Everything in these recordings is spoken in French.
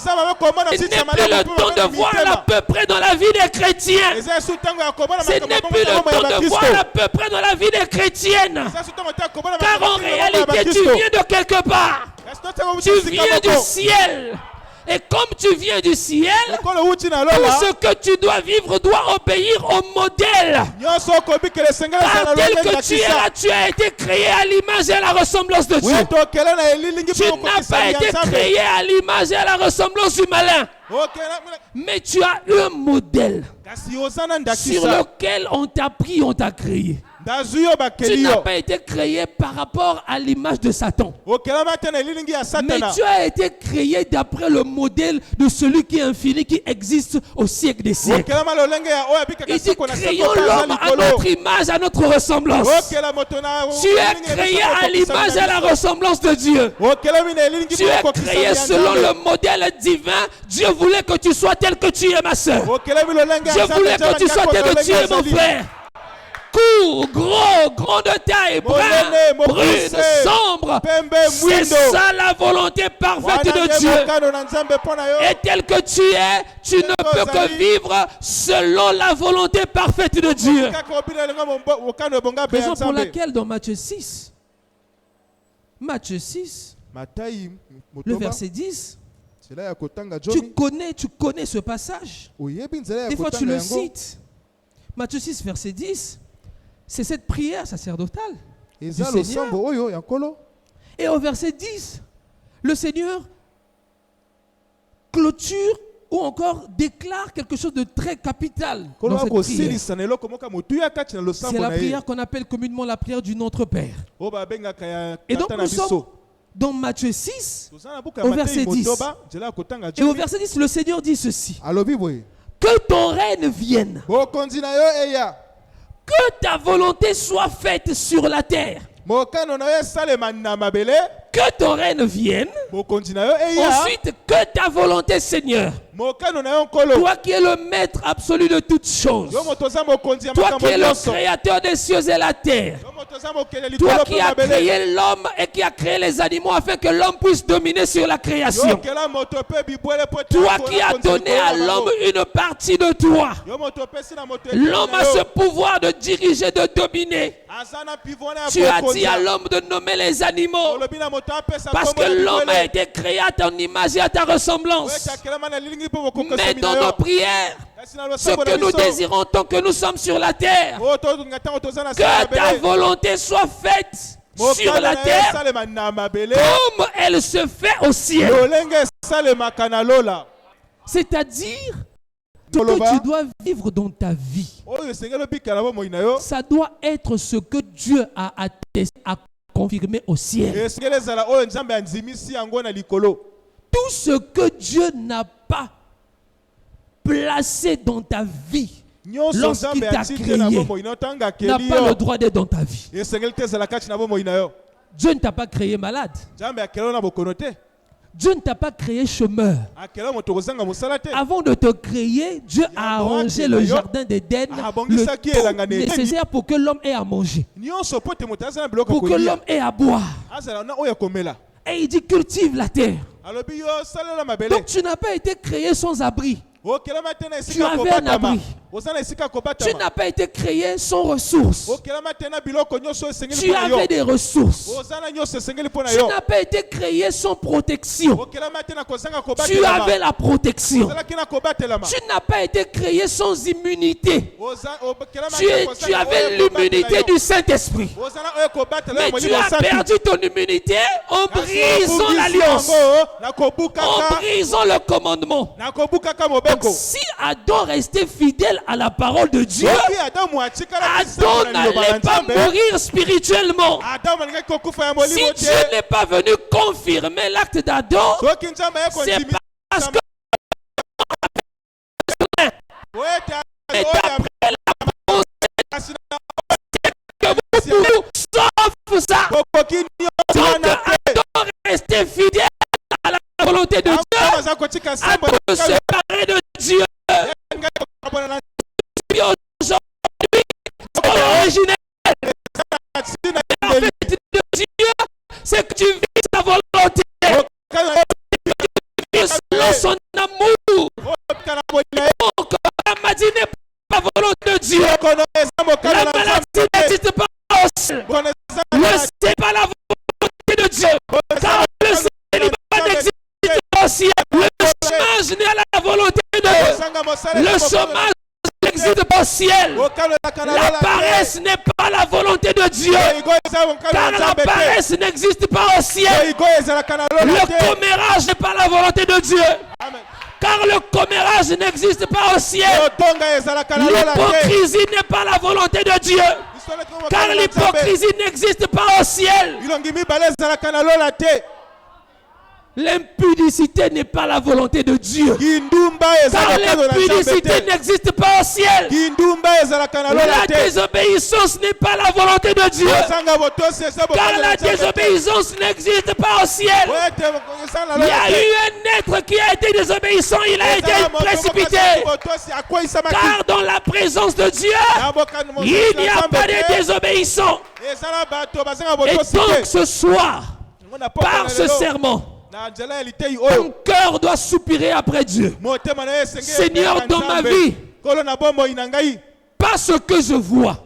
Ce n'est plus le temps de voir à peu près dans la vie des chrétiens. Ce n'est plus le temps de voir à peu près dans la vie des chrétiennes. Car en réalité, tu viens de quelque part. Tu viens du ciel. Et comme tu viens du ciel, tout ce que tu dois vivre doit obéir au modèle. Car tel que tu es là, tu as été créé à l'image et à la ressemblance de Dieu. Tu n'as pas été créé à l'image et à la ressemblance du malin. Mais tu as eu un modèle sur lequel on t'a pris, on t'a créé. Tu n'as pas été créé par rapport à l'image de Satan. Mais tu as été créé d'après le modèle de celui qui est infini, qui existe au siècle des siècles. Il dit, créons l'homme à notre image, à notre ressemblance. Tu es créé à l'image et à la ressemblance de Dieu. Tu es créé selon le modèle divin. Dieu voulait que tu sois tel que tu es, ma soeur. Dieu voulait que tu sois tel que tu es, mon frère. Court, gros, grand de taille, brun, brune, sombre. C'est ça la volonté parfaite de Dieu. Et tel que tu es, tu ne peux que vivre selon la volonté parfaite de Dieu. Raison pour laquelle dans Matthieu 6, le verset 10, tu connais ce passage. Des fois tu le cites. Matthieu 6, verset 10. C'est cette prière sacerdotale du Seigneur. Et au verset 10, le Seigneur clôture ou encore déclare quelque chose de très capital dans cette prière. C'est la prière qu'on appelle communément la prière du Notre Père. Et donc nous sommes dans Matthieu 6, au verset 10. Et au verset 10, le Seigneur dit ceci. Que ton règne vienne. Que ta volonté soit faite sur la terre. Que ton règne vienne. Ensuite, que ta volonté, Seigneur. Toi qui es le maître absolu de toutes choses. Toi qui es le créateur des cieux et la terre. Toi qui as créé l'homme et qui as créé les animaux afin que l'homme puisse dominer sur la création. Toi qui as donné à l'homme une partie de toi. L'homme a ce pouvoir de diriger, de dominer. Tu as dit à l'homme de nommer les animaux parce que l'homme a été créé à ton image et à ta ressemblance. Mais dans nos prières, ce que nous désirons tant que nous sommes sur la terre, que ta volonté soit faite sur la terre comme elle se fait au ciel. C'est-à-dire ce que tu dois vivre dans ta vie, ça doit être ce que Dieu a attesté, a confirmé au ciel. Tout ce que Dieu n'a pas placé dans ta vie lorsqu'il t'a créé n'a pas le droit d'être dans ta vie. Dieu ne t'a pas créé malade. Dieu ne t'a pas créé chômeur. Avant de te créer, Dieu a arrangé le jardin d'Éden, le tout nécessaire pour que l'homme ait à manger, pour que l'homme ait à boire. Et il dit cultive la terre. Donc tu n'as pas été créé sans abri. Tu avais un abri. Tu n'as pas été créé sans ressources. Tu avais des ressources. Tu n'as pas été créé sans protection. Tu avais la protection. Tu n'as pas été créé sans immunité. Tu avais l'immunité du Saint-Esprit. Mais tu as perdu ton immunité en brisant l'alliance, en brisant le commandement. Donc si Adam restait fidèle à la parole de Dieu, Adam n'allait pas mourir spirituellement. Si Dieu n'est pas venu confirmer l'acte d'Adam, c'est parce que et d'après la pensée que vous, sauf ça, donc Adam restait fidèle à la volonté de Dieu, Adam se séparer de Dieu. Aujourd'hui, l'originel de Dieu, c'est que tu vis sa volonté. selon son amour. Donc, la maladie n'est pas la volonté de Dieu. La maladie n'existe pas au ciel. Le c'est pas la volonté de Dieu. Car le célibat n'existe pas au ciel. Le chômage n'est pas la volonté de Dieu. Le chômage n'existe pas au ciel. La paresse n'est pas la volonté de Dieu. Car la paresse n'existe pas au ciel. Le commérage n'est pas la volonté de Dieu. Car le commérage n'existe pas au ciel. L'hypocrisie n'est pas la volonté de Dieu. Car l'hypocrisie n'existe pas au ciel. L'impudicité n'est pas la volonté de Dieu. Car l'impudicité n'existe pas au ciel. La désobéissance n'est pas la volonté de Dieu. Car la désobéissance n'existe pas au ciel. Il y a eu un être qui a été désobéissant, il a été précipité. Car dans la présence de Dieu, il n'y a pas de désobéissants. Et donc ce soir, par ce serment, ton cœur doit soupirer après Dieu. Seigneur, dans ma vie, pas ce que je vois,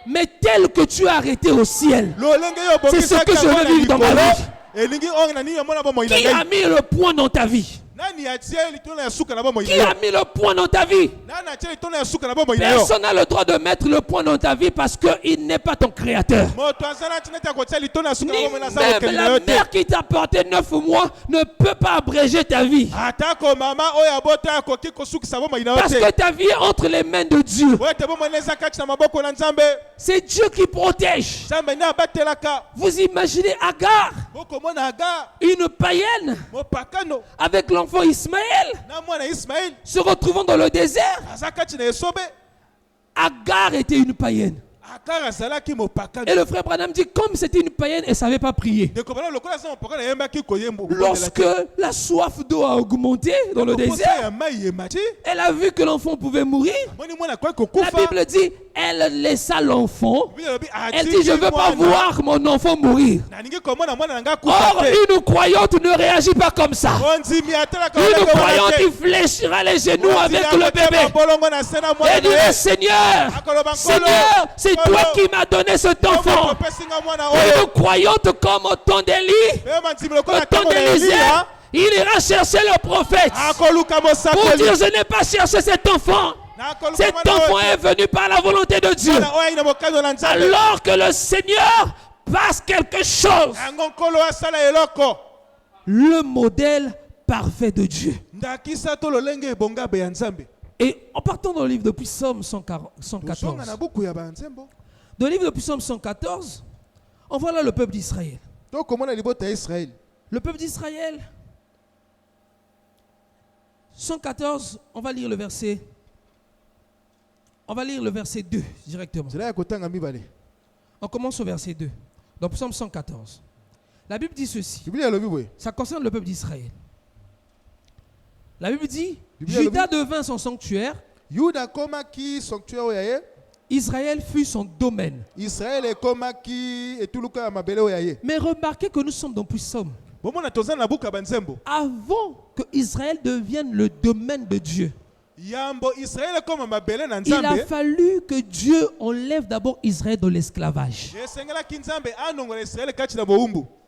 mais tel que tu as arrêté au ciel, c'est ce que je veux vivre dans ma vie. Qui a mis le point dans ta vie? Qui a mis le point dans ta vie? Personne n'a le droit de mettre le point dans ta vie parce qu'il n'est pas ton créateur. Ni même la mère qui t'a porté 9 mois ne peut pas abréger ta vie. Parce que ta vie est entre les mains de Dieu. C'est Dieu qui protège. Vous imaginez Agar, une païenne, avec l'enfant Ismaël, se retrouvant dans le désert. Agar était une païenne. Et le frère Branham dit, comme c'était une païenne, elle ne savait pas prier. Lorsque la soif d'eau a augmenté dans le désert, elle a vu que l'enfant pouvait mourir. La Bible dit, elle laissa l'enfant. Elle dit, je ne veux pas voir mon enfant mourir. Or, une croyante ne réagit pas comme ça. Une croyante, il fléchira les genoux avec le bébé. Elle dit, Seigneur, Seigneur, c'est toi qui m'as donné cet enfant. Une croyante comme au temps d'Élie, au temps d'Élisée, il ira chercher le prophète pour dire, je n'ai pas cherché cet enfant. Cet enfant est venu par la volonté de Dieu. Alors que le Seigneur passe quelque chose. Le modèle parfait de Dieu. Et en partant dans le livre de Psaume 114, dans le livre de Psaume 114, on voit là le peuple d'Israël. Le peuple d'Israël, 114, on va lire le verset 2 directement. On commence au verset 2, dans Psaume 114. La Bible dit ceci. Ça concerne le peuple d'Israël. La Bible dit, Juda devint son sanctuaire. Israël fut son domaine. Mais remarquez que nous sommes dans Psaume. Avant que Israël devienne le domaine de Dieu, il a fallu que Dieu enlève d'abord Israël de l'esclavage.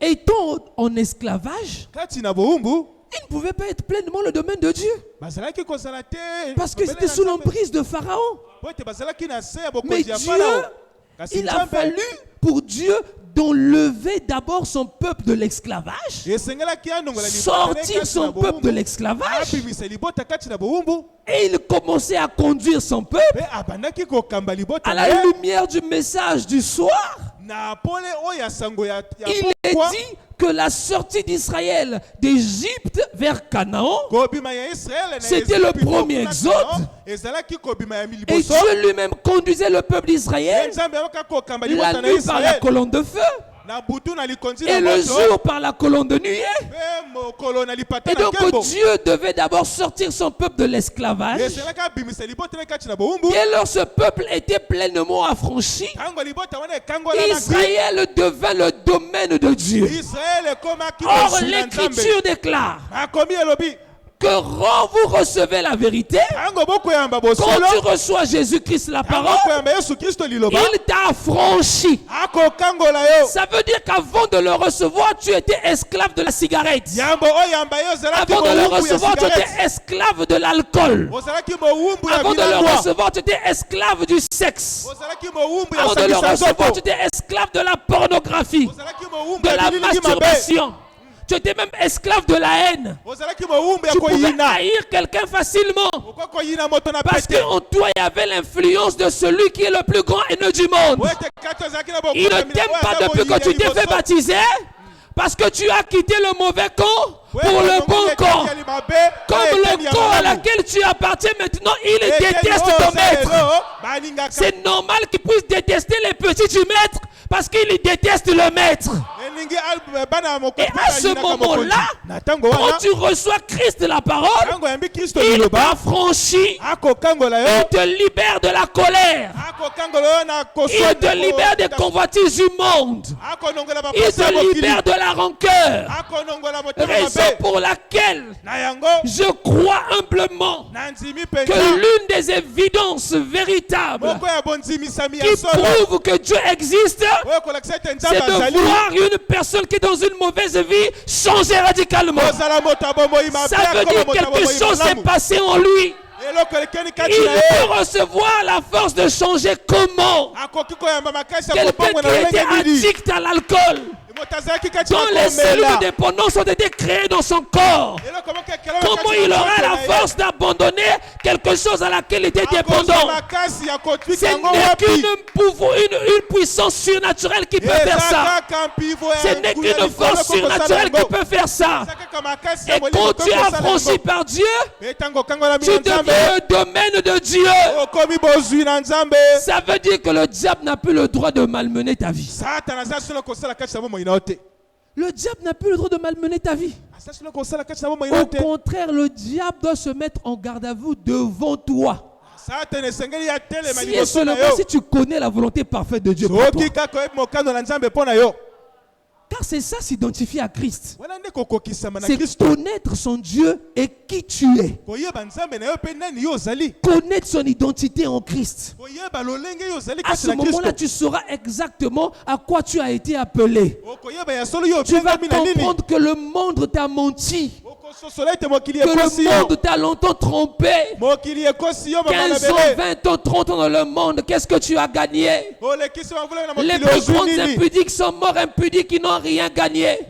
Étant en esclavage, il ne pouvait pas être pleinement le domaine de Dieu. Parce que c'était sous l'emprise de Pharaon. Mais Dieu, il a fallu pour Dieu d'enlever d'abord son peuple de l'esclavage, sortir son peuple de l'esclavage, et il commençait à conduire son peuple à la lumière du message du soir. Il est dit que la sortie d'Israël d'Égypte vers Canaan, c'était le premier exode. Et Dieu lui-même conduisait le peuple d'Israël la nuit par la colonne de feu. Et le jour par la colonne de nuée. Et donc Dieu devait d'abord sortir son peuple de l'esclavage. Et alors ce peuple était pleinement affranchi, Israël devint le domaine de Dieu. Or l'Écriture déclare que quand vous recevez la vérité, quand tu reçois Jésus-Christ la parole, il t'a affranchi. Ça veut dire qu'avant de le recevoir, tu étais esclave de la cigarette. Avant de le recevoir, tu étais esclave de l'alcool. Avant de le recevoir, tu étais esclave du sexe. Avant de le recevoir, tu étais esclave de la pornographie, de la masturbation. Tu étais même esclave de la haine. Tu pouvais haïr quelqu'un facilement. Parce qu'en toi, il y avait l'influence de celui qui est le plus grand haineux du monde. Il ne t'aime pas depuis que tu t'es fait baptiser. Parce que tu as quitté le mauvais camp pour le bon camp. Comme le camp à laquelle tu appartiens maintenant, il déteste ton maître. C'est normal qu'il puisse détester les petits du maître parce qu'il déteste le maître. Et à ce moment-là, quand tu reçois Christ la parole, il t'affranchit. Il te libère de la colère. Il te libère des convoitises du monde. Il te libère de la rancœur. Raison pour laquelle je crois humblement que l'une des évidences véritables qui prouvent que Dieu existe, c'est de voir une personne qui est dans une mauvaise vie changer radicalement. Ça veut dire que quelque chose s'est passé en lui. Il peut recevoir la force de changer comment? Quelqu'un qui était addict à l'alcool, dont les cellules de dépendance ont été créées dans son corps, comment il aura la force d'abandonner quelque chose à laquelle il était dépendant? Ce n'est qu'une puissance surnaturelle qui peut faire ça. Ce n'est qu'une force surnaturelle qui peut faire ça. Et quand tu es affranchi par Dieu, tu deviens le domaine de Dieu. Ça veut dire que le diable n'a plus le droit de malmener ta vie. Le diable n'a plus le droit de malmener ta vie. Au contraire, le diable doit se mettre en garde à vous devant toi. Si et seulement si tu connais la volonté parfaite de Dieu pour toi. Car c'est ça, s'identifier à Christ. C'est connaître son Dieu et qui tu es. Connaître son identité en Christ. À ce moment-là, tu sauras exactement à quoi tu as été appelé. Tu vas comprendre que le monde t'a menti. Que le monde t'a longtemps trompé. 15 ans, 20 ans, 30 ans dans le monde, qu'est-ce que tu as gagné? Les plus grands impudiques sont morts impudiques, ils n'ont rien gagné.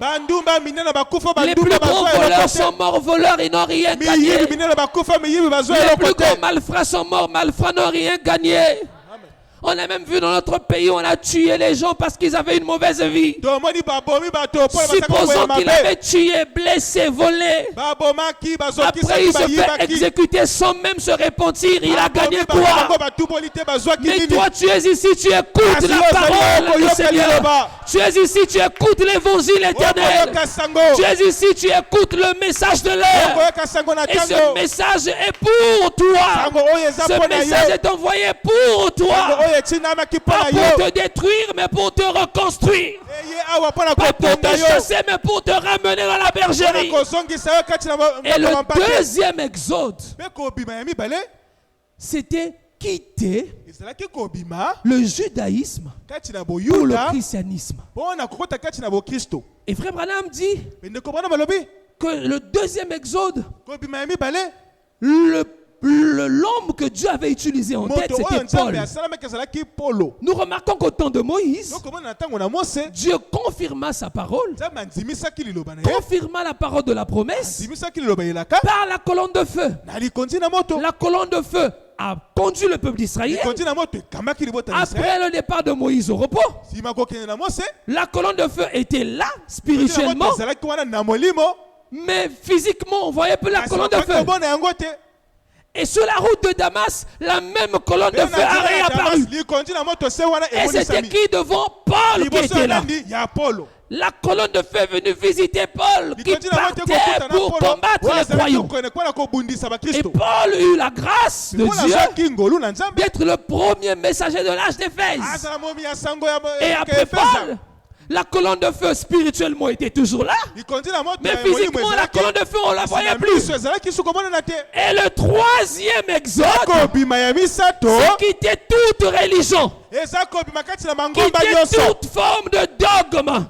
Les plus grands voleurs sont morts voleurs, ils n'ont rien gagné. Les plus grands malfrats sont morts malfrats, n'ont rien gagné. On a même vu dans notre pays, on a tué les gens parce qu'ils avaient une mauvaise vie. Supposons qu'il avait tué, blessé, volé. Après, il se fait exécuter sans même se repentir. Il a gagné quoi? Mais toi, tu es ici, tu écoutes la parole du Seigneur. Tu es ici, tu écoutes l'évangile éternel. Tu es ici, tu écoutes le message de l'heure. Et ce message est pour toi. Ce message est envoyé pour toi. Pas pour te détruire, mais pour te reconstruire. Pas pour te chasser, mais pour te ramener dans la bergerie. Et le deuxième exode, c'était quitter le judaïsme pour le christianisme. Et Frère Branham dit que le deuxième exode, l'homme que Dieu avait utilisé en tête, c'était Paul. Nous remarquons qu'au temps de Moïse, Dieu confirma sa parole, confirma la parole de la promesse par la colonne de feu. La colonne de feu a conduit le peuple d'Israël après le départ de Moïse au repos. La colonne de feu était là spirituellement, mais physiquement on ne voyait plus la colonne de feu. Et sur la route de Damas, la même colonne de feu a réapparu. Et c'était qui devant Paul qui était là? La colonne de feu est venue visiter Paul qui partait pour combattre les croyants. Et Paul eut la grâce de Dieu d'être le premier messager de l'âge d'Éphèse. Et après Paul, la colonne de feu spirituellement était toujours là, mais physiquement la colonne de feu on la voyait plus. Et le troisième exode, c'est quitter toute religion, quitter toute forme de dogme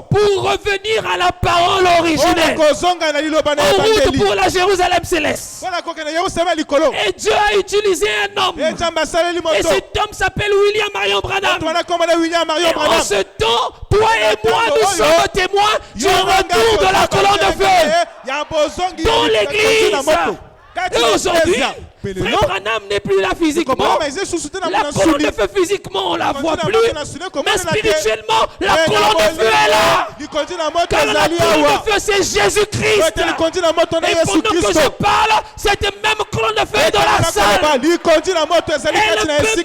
pour revenir à la parole originelle, en route pour la Jérusalem céleste. Et Dieu a utilisé un homme, et cet homme s'appelle William Marion Branham. En ce temps, toi et moi, nous sommes témoins du retour de la colonne de feu dans l'église. Et aujourd'hui, Frère Branham n'est plus là physiquement. La colonne de feu physiquement, on ne la voit plus. Mais spirituellement, la colonne de feu est là. Car la colonne de feu, c'est Jésus-Christ. Et pendant que je parle, cette même colonne de feu est dans la salle. Et le peut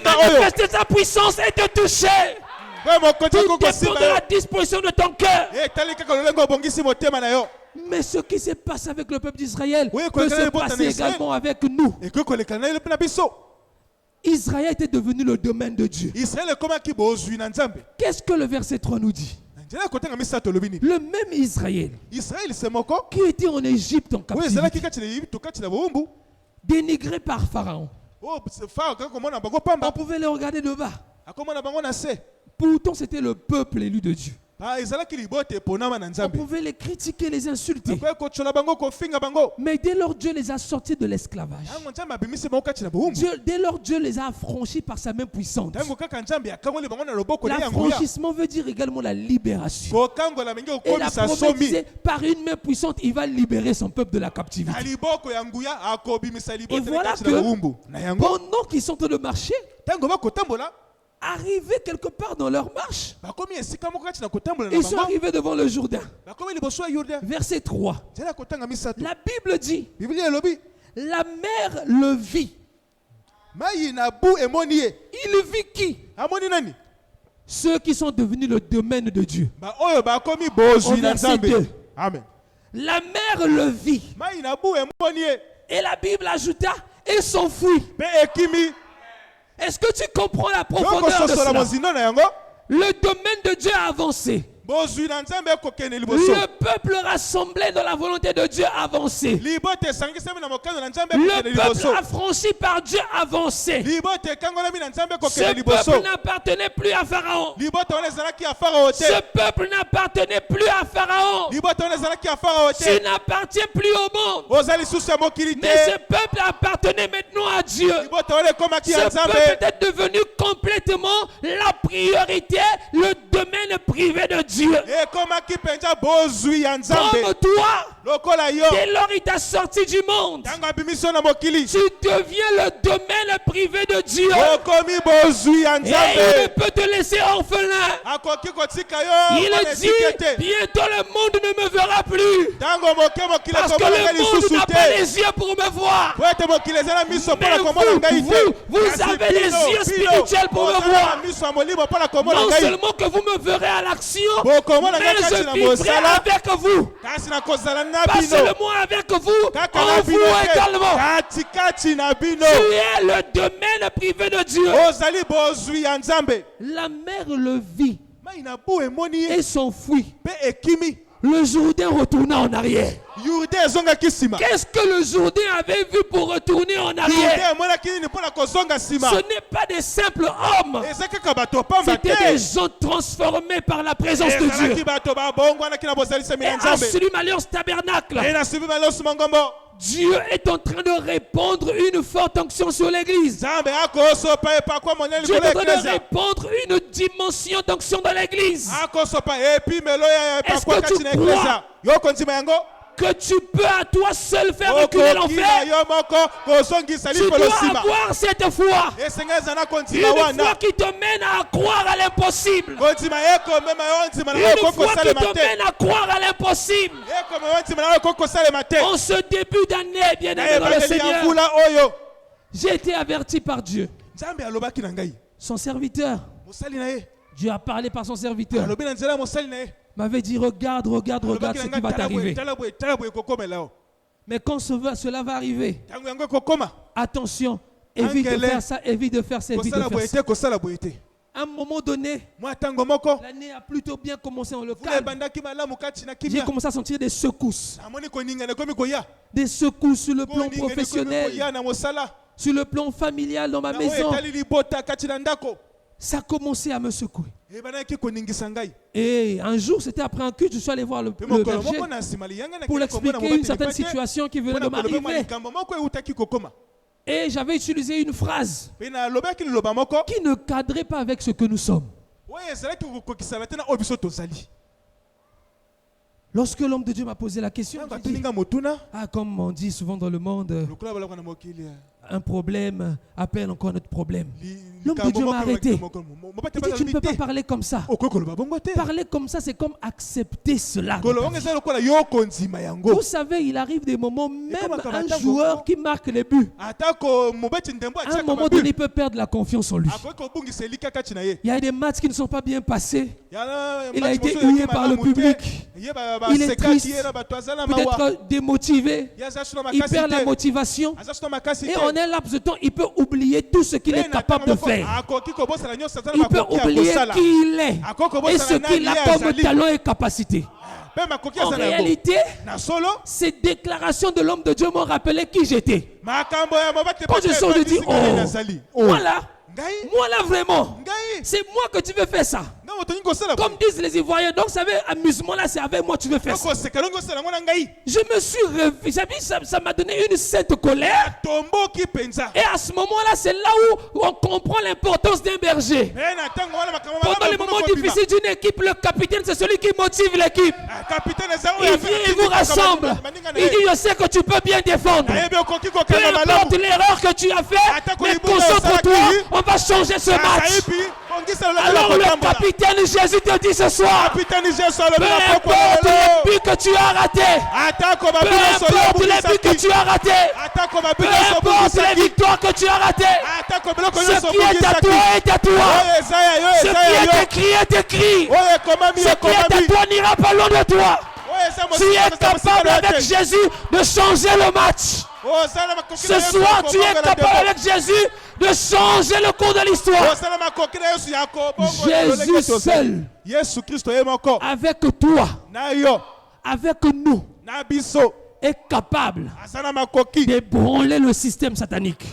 manifester sa puissance et te toucher. Tout dépend de la disposition de ton cœur. Mais ce qui se passe avec le peuple d'Israël peut se passer également avec nous. Israël était devenu le domaine de Dieu. Qu'est-ce que le verset 3 nous dit? Le même Israël qui était en Égypte en captivité, dénigré par Pharaon. On pouvait le regarder de bas. Pourtant, c'était le peuple élu de Dieu. On pouvait les critiquer, les insulter. Mais dès lors Dieu les a sortis de l'esclavage, dès lors Dieu les a affranchis par sa main puissante. L'affranchissement veut dire également la libération. Et la promesse disait, par une main puissante, il va libérer son peuple de la captivité. Et voilà que pendant qu'ils sont en train de marcher, arrivés quelque part dans leur marche, ils sont arrivés devant le Jourdain. Verset 3. La Bible dit, la mer le vit. Il vit qui? Ceux qui sont devenus le domaine de Dieu. Verset 2. Amen. La mer le vit. Et la Bible ajouta, et s'enfuit. Est-ce que tu comprends la profondeur de cela? Le domaine de Dieu a avancé. Le peuple rassemblé dans la volonté de Dieu a avancé. Le peuple affranchi par Dieu a avancé. Ce peuple n'appartenait plus à Pharaon. Ce peuple n'appartenait plus à Pharaon. Tu n'appartiens plus au monde. Mais ce peuple appartenait maintenant à Dieu. Ce peuple est devenu complètement la priorité, le domaine privé de Dieu. Comme toi, dès lors il t'a sorti du monde, tu deviens le domaine privé de Dieu. Et il ne peut te laisser orphelin. Il dit, bientôt le monde ne me verra plus, parce que le monde n'a pas les yeux pour me voir. Mais vous avez les yeux spirituels pour me voir. Non seulement que vous me verrez à l'action, mais je vivrai avec vous. Pas seulement avec vous, en vous également. Tu es le domaine privé de Dieu. La mer le vit et s'enfuit. Le Jourdain retourna en arrière. Qu'est-ce que le Jourdain avait vu pour retourner en arrière? Ce n'est pas des simples hommes. C'était des gens transformés par la présence de Dieu. Et à Sulim Alliance Tabernacle, Dieu est en train de répandre une forte onction sur l'église. Dieu est en train de répandre une dimension d'onction dans l'église. Est-ce que tu crois? que tu peux à toi seul faire reculer l'enfer. Tu dois avoir cette foi. Une foi qui te mène à croire à l'impossible. Une foi qui te mène à croire à l'impossible. En ce début d'année, bien-aimé dans le Seigneur, j'ai été averti par Dieu. Son serviteur, Dieu a parlé par son serviteur, m'avait dit regarde ce qui va t'arriver. Mais quand cela va arriver, attention, évite de faire ça. À un moment donné, l'année a plutôt bien commencé dans le calme. J'ai commencé à sentir des secousses. Des secousses sur le plan professionnel, sur le plan familial dans ma maison. Ça a commencé à me secouer. Et un jour, c'était après un culte, je suis allé voir le berger pour lui expliquer une certaine situation qui venait de m'arriver. Et j'avais utilisé une phrase qui ne cadrait pas avec ce que nous sommes. Lorsque l'homme de Dieu m'a posé la question, dit, comme on dit souvent dans le monde, un problème appelle encore un autre problème. L'homme de Dieu m'a arrêté. Il dit, tu ne peux pas parler comme ça. Parler comme ça, c'est comme accepter cela. Vous savez, il arrive des moments, même un joueur qui marque les buts, à un moment donné, il peut perdre la confiance en lui. Il y a des matchs qui ne sont pas bien passés. Il a été hué par le public. Il est triste, peut-être démotivé. Il perd la motivation. Et en un laps de temps, il peut oublier tout ce qu'il est capable de faire. Il peut oublier qui il est et ce qu'il a comme talent et capacité. En réalité, ces déclarations de l'homme de Dieu m'ont rappelé qui j'étais. Quand je sors, je dis, moi là vraiment, c'est moi que tu veux faire ça. Comme disent les Ivoiriens, donc ça veut amusement là, c'est avec moi tu veux faire ça. Je me suis réveillé, ça m'a donné une sainte colère. Et à ce moment-là, c'est là où on comprend l'importance d'un berger. Pendant les moments difficiles d'une équipe, le capitaine c'est celui qui motive l'équipe. Il vient, il vous rassemble. Il dit, je sais que tu peux bien défendre. Peu importe l'erreur que tu as fait, mais concentre-toi, on va changer ce match. Alors le capitaine Jésus te dit ce soir, peu importe les buts que tu as ratés, peu importe les buts que tu as ratés, peu importe les victoires que tu as ratées, ce qui est à toi est à toi. Ce qui est écrit est écrit. Ce qui est à toi n'ira pas loin de toi. Tu es capable avec Jésus de changer le match. Ce soir, tu es capable avec Jésus de changer le cours de l'histoire. Jésus seul, avec toi, avec nous, est capable d'ébranler le système satanique.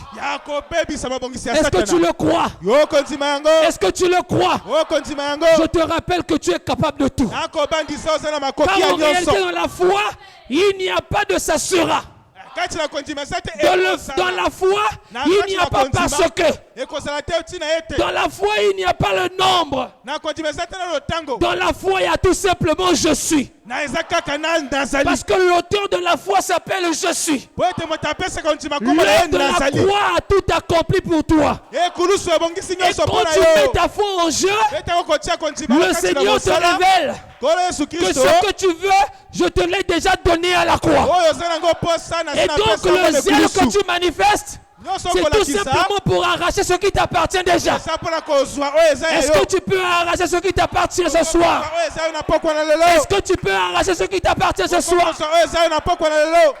Est-ce que tu le crois? Est-ce que tu le crois? Je te rappelle que tu es capable de tout. Car en réalité, dans la foi, il n'y a pas de ça sera. Dans la foi, il n'y a pas parce que. Dans la foi, il n'y a pas le nombre. Dans la foi, il y a tout simplement je suis. Parce que l'auteur de la foi s'appelle je suis. L'homme de la croix a tout accompli pour toi. Et quand tu mets ta foi en jeu, le Seigneur te révèle que ce que tu veux, je te l'ai déjà donné à la croix. Et donc le zèle que tu manifestes, c'est tout simplement pour arracher ce qui t'appartient déjà. Est-ce que tu peux arracher ce qui t'appartient ce soir? Est-ce que tu peux arracher ce qui t'appartient ce soir?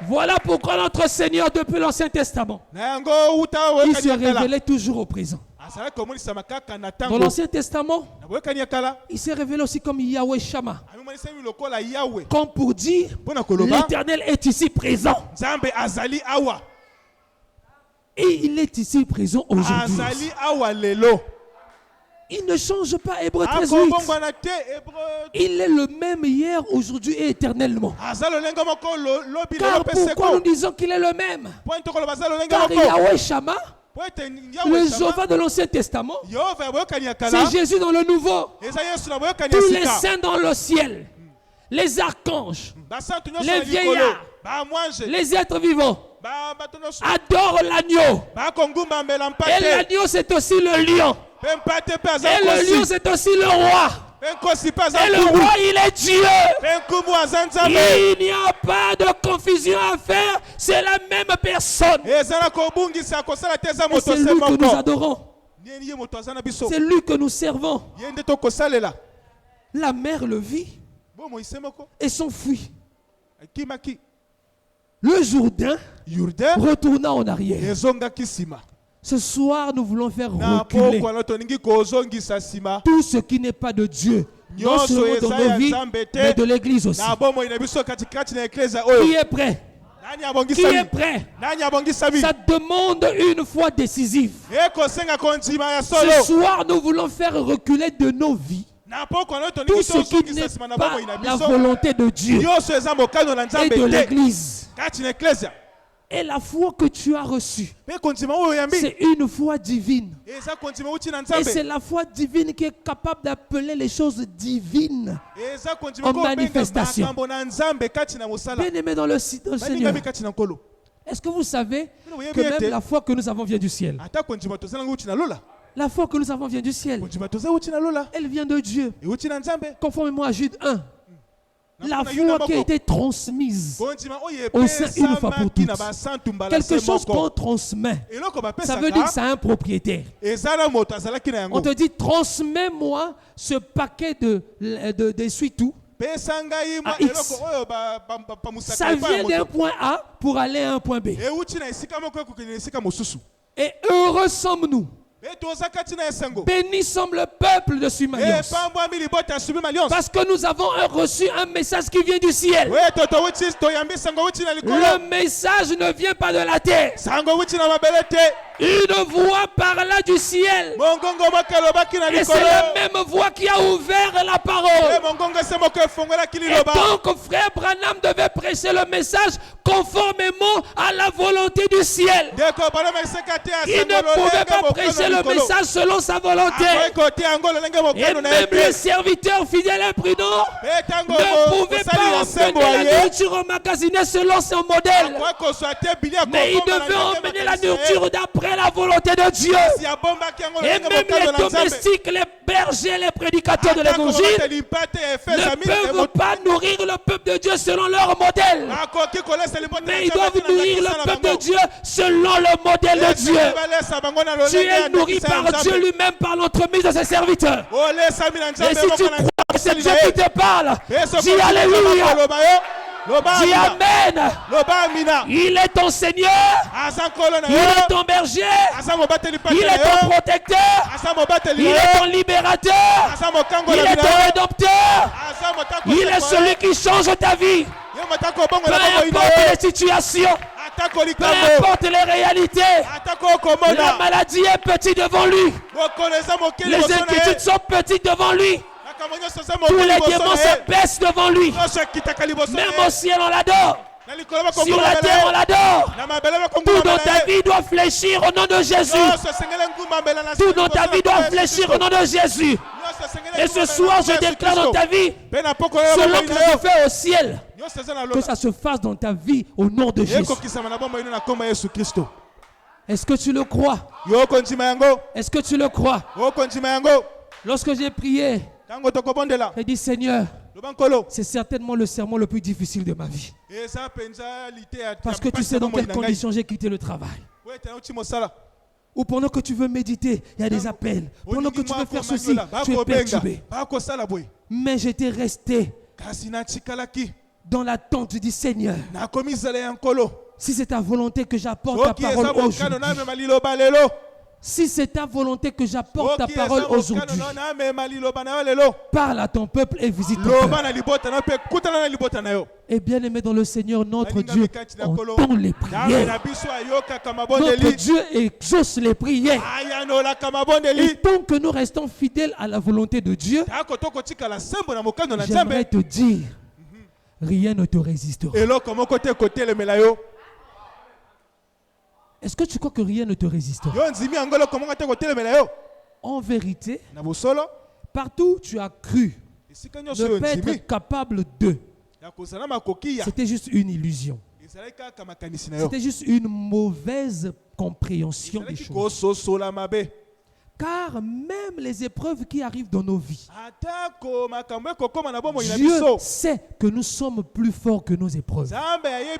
Voilà pourquoi notre Seigneur, depuis l'Ancien Testament, il se révélait toujours au présent. Dans l'Ancien Testament, il s'est révélé aussi comme Yahweh Shammah. Comme pour dire, l'Éternel est ici présent. Et il est ici présent aujourd'hui. Il ne change pas, Hébreux 13:8. Il est le même hier, aujourd'hui et éternellement. Car pourquoi nous disons qu'il est le même? Car Yahweh Shammah, le Jéhovah de l'Ancien Testament, c'est Jésus dans le Nouveau. Tous les saints dans le ciel. les archanges, les vieillards, les êtres vivants adorent l'agneau. Et l'agneau, c'est aussi le lion. Et le lion, c'est aussi le roi. Et le roi, il est Dieu. Il n'y a pas de confusion à faire. C'est la même personne. Et c'est lui que nous adorons. C'est lui que nous servons. La mer le vit et s'enfuit. Le Jourdain retourna en arrière. Ce soir, nous voulons faire reculer tout ce qui n'est pas de Dieu, non seulement dans nos vies, mais de l'Église aussi. Qui est prêt? Qui est prêt? Ça demande une foi décisive. Ce soir, nous voulons faire reculer de nos vies tout ce qui n'est pas la volonté de Dieu et de l'Église. Et la foi que tu as reçue, c'est une foi divine. Et c'est la foi divine qui est capable d'appeler les choses divines en manifestation. Bien-aimés dans le Seigneur, est-ce que vous savez que même la foi que nous avons vient du ciel? La foi que nous avons vient du ciel. Elle vient de Dieu. Conformément à Jude 1. La foi qui a été transmise au sein une fois pour toutes. Quelque chose qu'on transmet, ça veut dire que ça a un propriétaire. On te dit, transmets-moi ce paquet d'essuie-tout à X. Ça vient d'un point A pour aller à un point B. Et heureux sommes-nous. Béni sommes le peuple de Sumalios. Parce que nous avons reçu un message qui vient du ciel. Le message ne vient pas de la terre. Une voix parla du ciel. Et c'est la même voix qui a ouvert la parole. Et donc frère Branham devait prêcher le message conformément à la volonté du ciel. Il ne pouvait pas prêcher le message selon sa volonté. Et même les serviteurs fidèles et prudents ne pouvaient pas emmener la nourriture emmagasinée selon son modèle. Mais ils devaient emmener la nourriture d'après la volonté de Dieu. Et même les domestiques, les bergers, les prédicateurs de l'évangile ne peuvent pas nourrir le peuple de Dieu selon leur modèle. Mais ils doivent nourrir le peuple de Dieu selon le modèle de Dieu. Tu es nourri par Dieu lui-même par l'entremise de ses serviteurs. Et si tu crois que c'est Dieu qui te parle, dis Alléluia. Dis Amen. Il est ton Seigneur. Il est ton berger. Il est ton protecteur. Il est ton libérateur. Il est ton rédempteur. Il est celui qui change ta vie. Peu importe les situations, peu importe les réalités, la maladie est petite devant lui. Les inquiétudes sont petites devant lui. Tous les démons se baissent devant lui. Même au ciel on l'adore. Sur la terre on l'adore. Tout dans ta vie doit fléchir au nom de Jésus. Tout dans ta vie doit fléchir au nom de Jésus. Et ce soir je déclare dans ta vie, selon que ça se fait au ciel, que ça se fasse dans ta vie au nom de Jésus. Est-ce que tu le crois? Est-ce que tu le crois? Lorsque j'ai prié, j'ai dit Seigneur, c'est certainement le sermon le plus difficile de ma vie. Parce que tu sais dans quelles conditions j'ai quitté le travail. Ou pendant que tu veux méditer, il y a des appels. Pendant que tu veux faire ceci, tu es perturbé. Mais j'étais resté dans l'attente du Seigneur. Si c'est ta volonté que j'apporte ta parole aujourd'hui, si c'est ta volonté que j'apporte ta parole aujourd'hui, parle à ton peuple et visite ton peuple. Et bien aimé dans le Seigneur, notre Dieu entend les prières. Notre Dieu exauce les prières. Et tant que nous restons fidèles à la volonté de Dieu, j'aimerais te dire, rien ne te résistera. Est-ce que tu crois que rien ne te résistera? En vérité, partout où tu as cru ne pas être capable de. C'était juste une illusion. C'était juste une mauvaise compréhension des choses. Car même les épreuves qui arrivent dans nos vies, Dieu sait que nous sommes plus forts que nos épreuves. Raison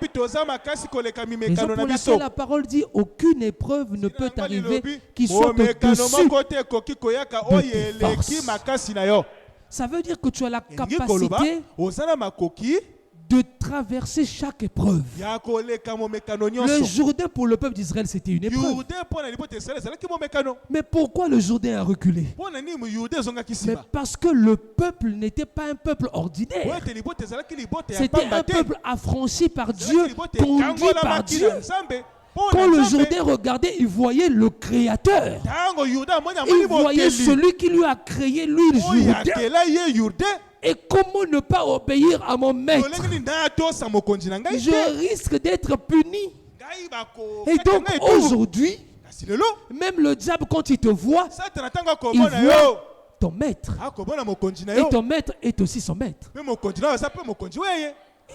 pour laquelle la parole dit aucune épreuve ne peut arriver qui soit au-dessus de tes forces. Ça veut dire que tu as la capacité de traverser chaque épreuve. Le Jourdain pour le peuple d'Israël, c'était une épreuve. Mais pourquoi le Jourdain a reculé? Mais parce que le peuple n'était pas un peuple ordinaire. C'était un peuple affranchi par Dieu, conduit par Dieu. Quand le Jourdain regardait, il voyait le Créateur. Il voyait celui qui lui a créé, lui, le Jourdain. Et comment ne pas obéir à mon maître? Je risque d'être puni. Et donc aujourd'hui, même le diable, quand il te voit, il voit ton maître. Et ton maître est aussi son maître. Il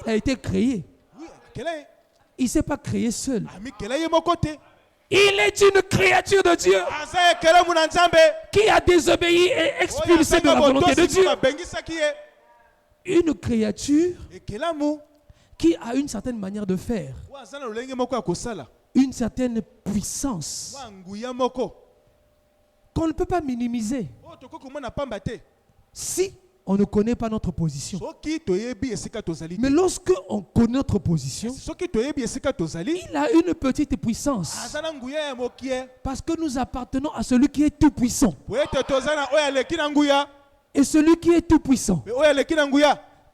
a été créé. Il ne s'est pas créé seul. Il est une créature de Dieu qui a désobéi et expulsé de la volonté de Dieu. Une créature qui a une certaine manière de faire, une certaine puissance qu'on ne peut pas minimiser si on ne connaît pas notre position. Mais lorsque on connaît notre position, il a une petite puissance. Parce que nous appartenons à celui qui est tout puissant. Et celui qui est tout puissant,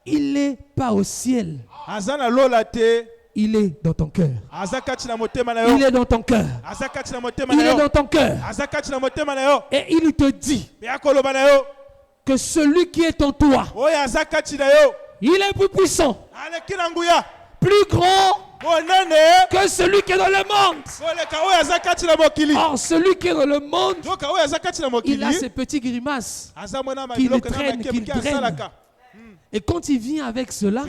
il n'est pas au ciel. Il est dans ton cœur. Il est dans ton cœur. Il est dans ton cœur. Et il te dit que celui qui est en toi, il est plus puissant, plus grand que celui qui est dans le monde. Or, celui qui est dans le monde, il a ses petits grimaces qui le traînent, qui le drainent. Et quand il vient avec cela,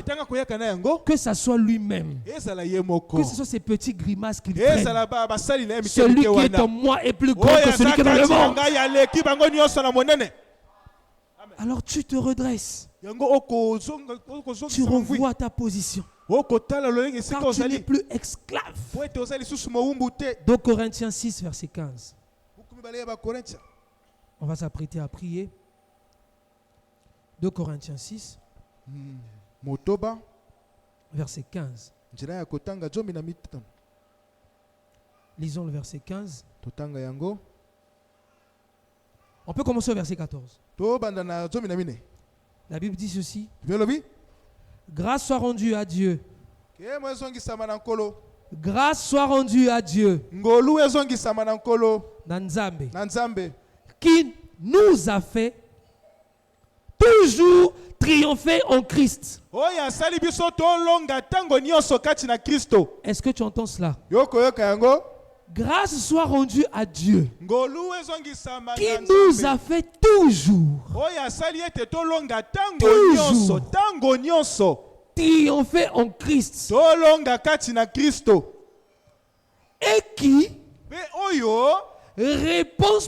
que ce soit lui-même, que ce soit ses petits grimaces qu'il traîne, celui qui est en moi est plus grand que celui qui est dans le monde. Alors tu te redresses. Tu revois ta position. Car tu n'es plus esclave. 2 Corinthiens 6, verset 15. On va s'apprêter à prier. 2 Corinthiens 6, verset 15. Lisons le verset 15. On peut commencer au verset 14. La Bible dit ceci. Grâce soit rendue à Dieu. Grâce soit rendue à Dieu. Nanzambe. Qui nous a fait toujours triompher en Christ. Est-ce que tu entends cela? Grâce soit rendue à Dieu qui nous a fait toujours triompher en Christ et qui répand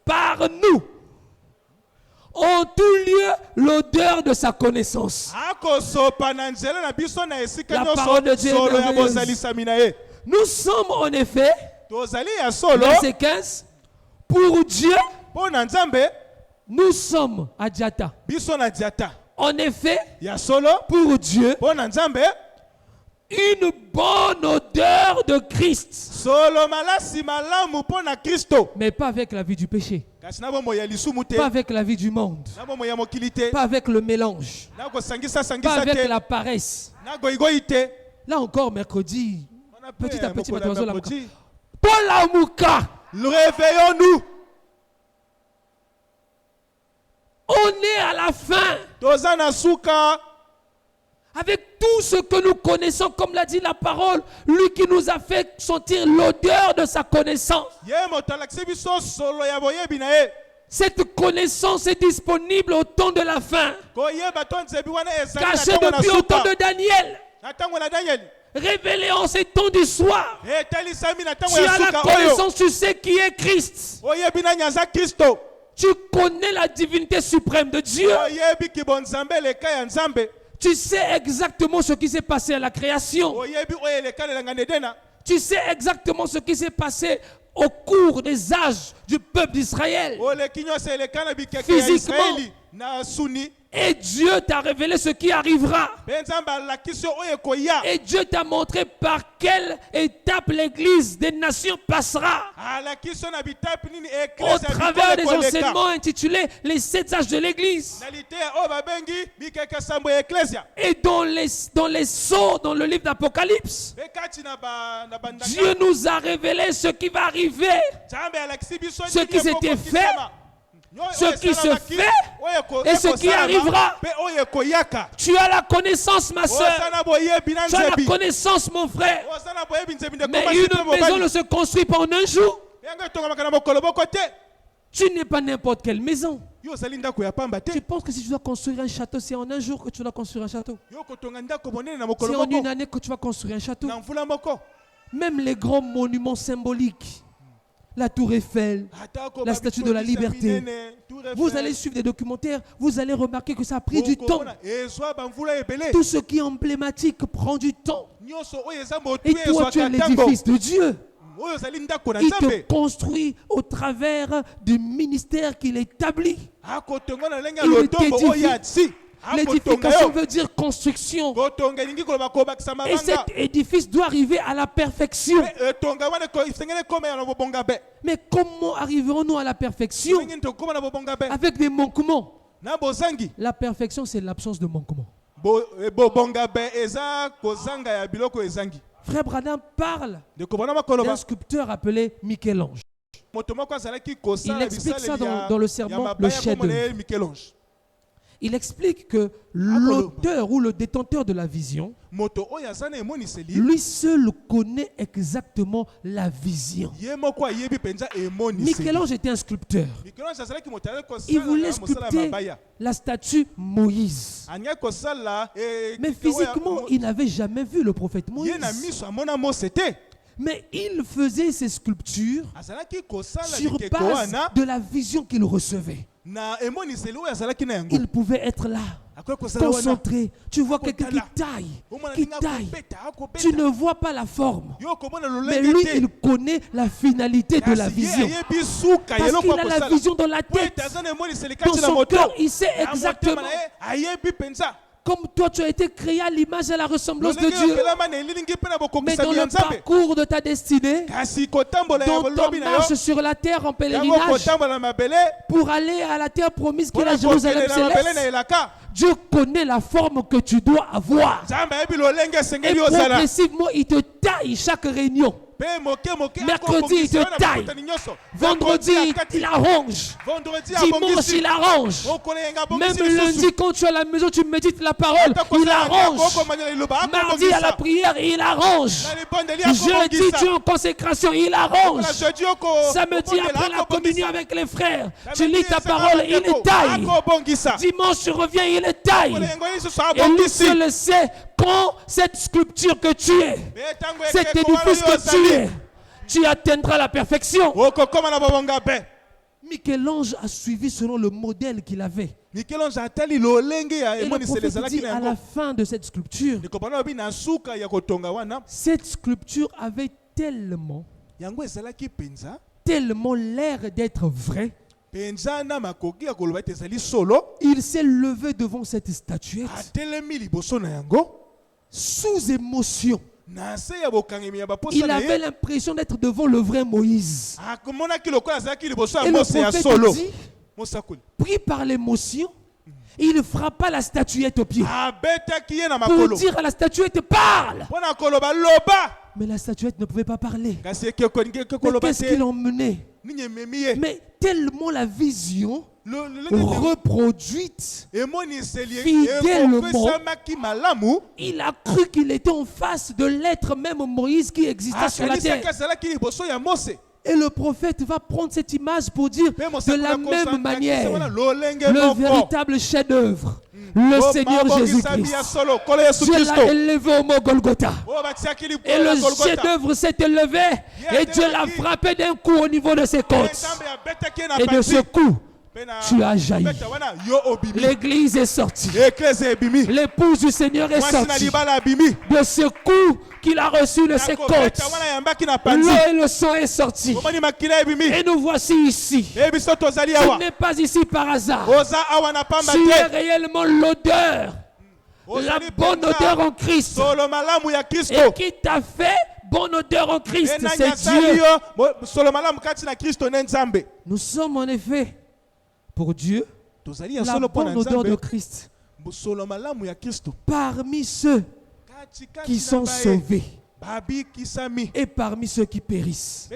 par nous en tout lieu l'odeur de sa connaissance. La parole de Dieu est merveilleuse. Nous sommes en effet, verset 15, pour Dieu, nous sommes Adjata. En effet, pour Dieu, une bonne odeur de Christ. Mais pas avec la vie du péché. Pas avec la vie du monde. Pas avec le mélange. Pas avec la paresse. Là encore, mercredi, petit à petit, réveillons-nous. On est à la fin. Avec tout ce que nous connaissons, comme l'a dit la parole, lui qui nous a fait sentir l'odeur de sa connaissance. Cette connaissance est disponible au temps de la fin. Cachée depuis au temps de Daniel. Révélé en ces temps du soir. Tu as la connaissance, tu sais qui est Christ. Tu connais la divinité suprême de Dieu. Tu sais exactement ce qui s'est passé à la création. Tu sais exactement ce qui s'est passé au cours des âges du peuple d'Israël. Physiquement. Et Dieu t'a révélé ce qui arrivera. Et Dieu t'a montré par quelle étape l'église des nations passera. Au travers des enseignements intitulés les 7 âges de l'église. Et dans les sceaux, dans le livre d'Apocalypse, Dieu nous a révélé ce qui va arriver, ce qui s'était fait, ce qui se fait et ce qui arrivera. Tu as la connaissance, ma soeur. Tu as la connaissance, mon frère. Mais une maison ne se construit pas en un jour. Tu n'es pas n'importe quelle maison. Tu penses que si tu dois construire un château, c'est en un jour que tu dois construire un château? C'est en une année que tu vas construire un château. Même les grands monuments symboliques, la tour Eiffel, la statue de la liberté. Vous allez suivre des documentaires, vous allez remarquer que ça a pris du temps. Tout ce qui est emblématique prend du temps. Et toi, tu es l'édifice de Dieu. Il te construit au travers du ministère qu'il établit. Il t'édifie. L'édification veut dire construction. Et cet édifice doit arriver à la perfection. Mais comment arriverons-nous à la perfection avec des manquements? La perfection, c'est l'absence de manquements. Frère Branham parle d'un sculpteur appelé Michel-Ange. Il explique ça dans le sermon Le chef-d'œuvre. Il explique que l'auteur ou le détenteur de la vision, lui seul connaît exactement la vision. Michel-Ange était un sculpteur. Il voulait sculpter la statue Moïse. Mais physiquement, il n'avait jamais vu le prophète Moïse. Mais il faisait ses sculptures sur base de la vision qu'il recevait. Il pouvait être là, concentré. Tu vois quelqu'un qui taille. Tu ne vois pas la forme. Mais lui, il connaît la finalité de la vision. Parce qu'il a la vision dans la tête. Dans son cœur, il sait exactement. Comme toi, tu as été créé à l'image et à la ressemblance de Dieu. Mais dans le parcours de ta destinée, dans ton marche sur la terre en pèlerinage, pour aller à la terre promise qui est la Jérusalem céleste, Dieu connaît la forme que tu dois avoir. Et progressivement, il te taille chaque réunion. Mercredi, il te taille. Vendredi, il arrange. Dimanche, il arrange. Même lundi, quand tu es à la maison, tu médites la parole, il arrange. Mardi, à la prière, il arrange. Jeudi, tu es en consécration, il arrange. Samedi, après la communion avec les frères, tu lis ta parole, il taille. Dimanche, tu reviens, il taille. Et lui seul sait quand cette sculpture que tu es, cet édifice que tu es, tu atteindras la perfection. Michel-Ange a suivi selon le modèle qu'il avait. Et le prophète dit à la fin de cette sculpture, cette sculpture avait tellement l'air d'être vraie. Il s'est levé devant cette statuette sous émotion. Il avait l'impression d'être devant le vrai Moïse. Et le prophète dit, pris par l'émotion, il frappa la statuette au pied pour dire à la statuette, parle. Mais la statuette ne pouvait pas parler. Mais qu'est-ce qu'il emmenait? Mais tellement la vision reproduite fidèlement, il a cru qu'il était en face de l'être même Moïse qui existait sur la terre. Et le prophète va prendre cette image pour dire de la même manière, le véritable chef-d'œuvre, le Seigneur Jésus-Christ, Dieu l'a élevé au mont Golgotha. Et le chef-d'œuvre s'est élevé et Dieu l'a frappé d'un coup au niveau de ses côtes. Et de ce coup, tu as jailli. L'église est sortie. L'épouse du Seigneur est sortie. De ce coup qu'il a reçu de ses côtes, l'eau et le sang est sorti. Et nous voici ici. Tu n'es pas ici par hasard. Tu es réellement l'odeur, la bonne odeur en Christ. Et qui t'a fait bonne odeur en Christ, c'est Dieu. Nous sommes en effet pour Dieu la bonne odeur de Christ parmi ceux qui sont sauvés et parmi ceux qui périssent.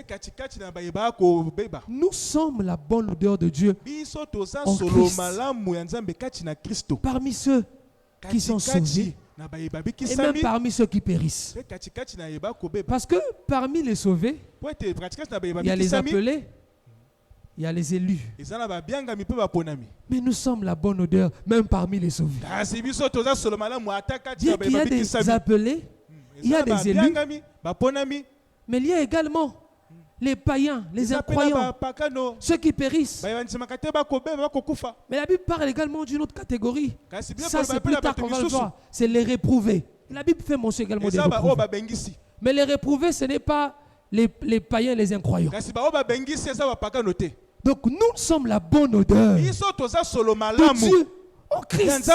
Nous sommes la bonne odeur de Dieu en Christ parmi ceux qui sont sauvés et même parmi ceux qui périssent. Parce que parmi les sauvés, il y a les appelés, il y a les élus. Mais nous sommes la bonne odeur, même parmi les sauvés. Dire qu'il y a des appelés, il y a des élus, mais il y a également les païens, les incroyants, ceux qui périssent. Mais la Bible parle également d'une autre catégorie. Ça, c'est plus tard qu'on va le voir. C'est les réprouvés. La Bible fait mention également des réprouvés. Mais les réprouvés, ce n'est pas les païens, les incroyants. Donc nous sommes la bonne odeur de Dieu en Christ.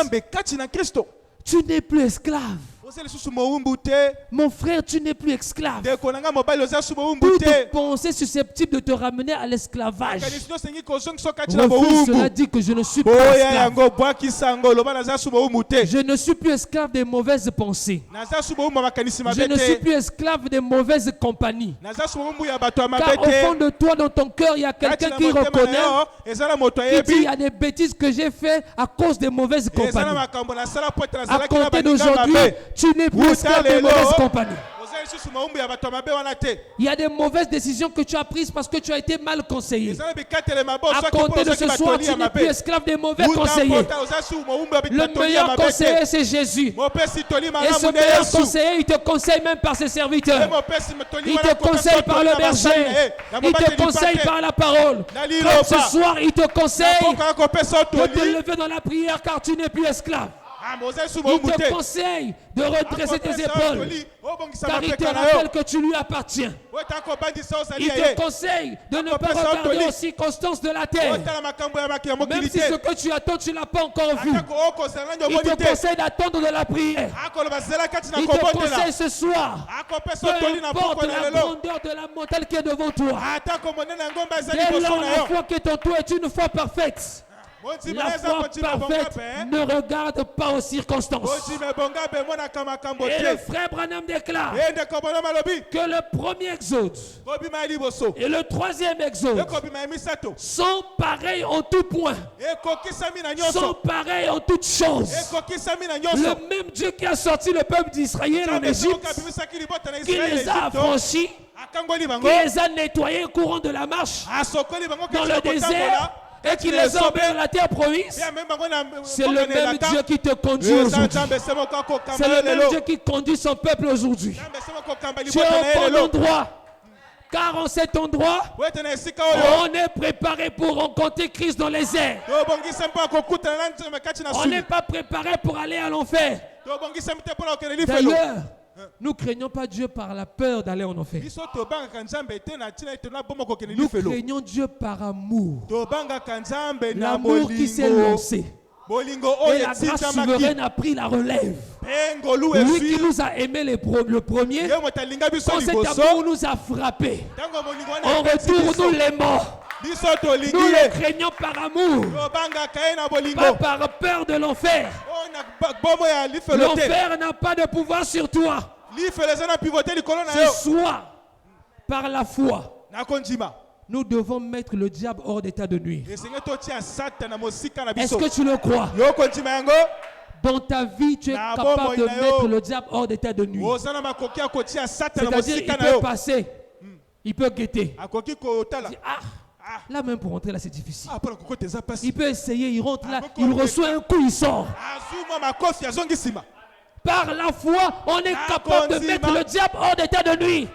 Tu n'es plus esclave. Mon frère, tu n'es plus esclave. Toute pensée susceptible de te ramener à l'esclavage. Refuse cela, dit que je ne suis plus esclave. Je ne suis plus esclave des mauvaises pensées. Je ne suis plus esclave des mauvaises compagnies. Car au fond de toi, dans ton cœur, il y a quelqu'un qui reconnaît, qui dit il y a des bêtises que j'ai fait à cause des mauvaises compagnies. À compter d'aujourd'hui, tu n'es plus esclave des mauvaises compagnies. Il y a des mauvaises décisions que tu as prises parce que tu as été mal conseillé. À compter de ce soir, tu n'es plus esclave des mauvais conseillers. Le meilleur conseiller, c'est Jésus. Et ce meilleur conseiller, il te conseille même par ses serviteurs. Il te conseille par le berger. Il te conseille par la parole. Comme ce soir, il te conseille de te lever dans la prière car tu n'es plus esclave. Il te conseille de redresser tes épaules car il te rappelle que tu lui appartiens. Il te conseille de ne pas regarder aux circonstances de la terre. Même si ce que tu attends, tu ne l'as pas encore vu. Il te conseille d'attendre de la prière. Il te conseille ce soir, peu importe la grandeur de la montagne qui est devant toi. Dès lors, la foi qui est en toi est une foi parfaite. La foi parfaite ne regarde pas aux circonstances. Et le frère Branham déclare que le premier exode et le troisième exode sont pareils en tout point, sont pareils en toutes choses. Le même Dieu qui a sorti le peuple d'Israël en Égypte, qui les a affranchis, qui les a nettoyés au courant de la marche dans le désert, et qui les emmène dans la terre promise, c'est le même Dieu qui te conduit aujourd'hui. C'est le même Dieu qui conduit son peuple aujourd'hui. Tu es au bon endroit. Car en cet endroit, on est préparé pour rencontrer Christ dans les airs. On n'est pas préparé pour aller à l'enfer. D'ailleurs, nous craignons pas Dieu par la peur d'aller en enfer. Nous craignons Dieu par amour. L'amour qui s'est lancé. Et la grâce souveraine a pris la relève. Lui qui nous a aimés le premier, quand cet amour nous a frappés, en retour nous l'aimons. Nous le craignons par amour, pas par peur de l'enfer. L'enfer n'a pas de pouvoir sur toi. Ce soir, par la foi, nous devons mettre le diable hors d'état de nuire. Est-ce que tu le crois? Dans ta vie, tu es capable de mettre le diable hors d'état de nuire. C'est-à-dire qu'il peut passer Il peut guetter. Là même pour rentrer là c'est difficile. Il peut essayer, il rentre là, il reçoit un coup, il sort. Par la foi, on est capable de mettre le diable hors d'état de nuit.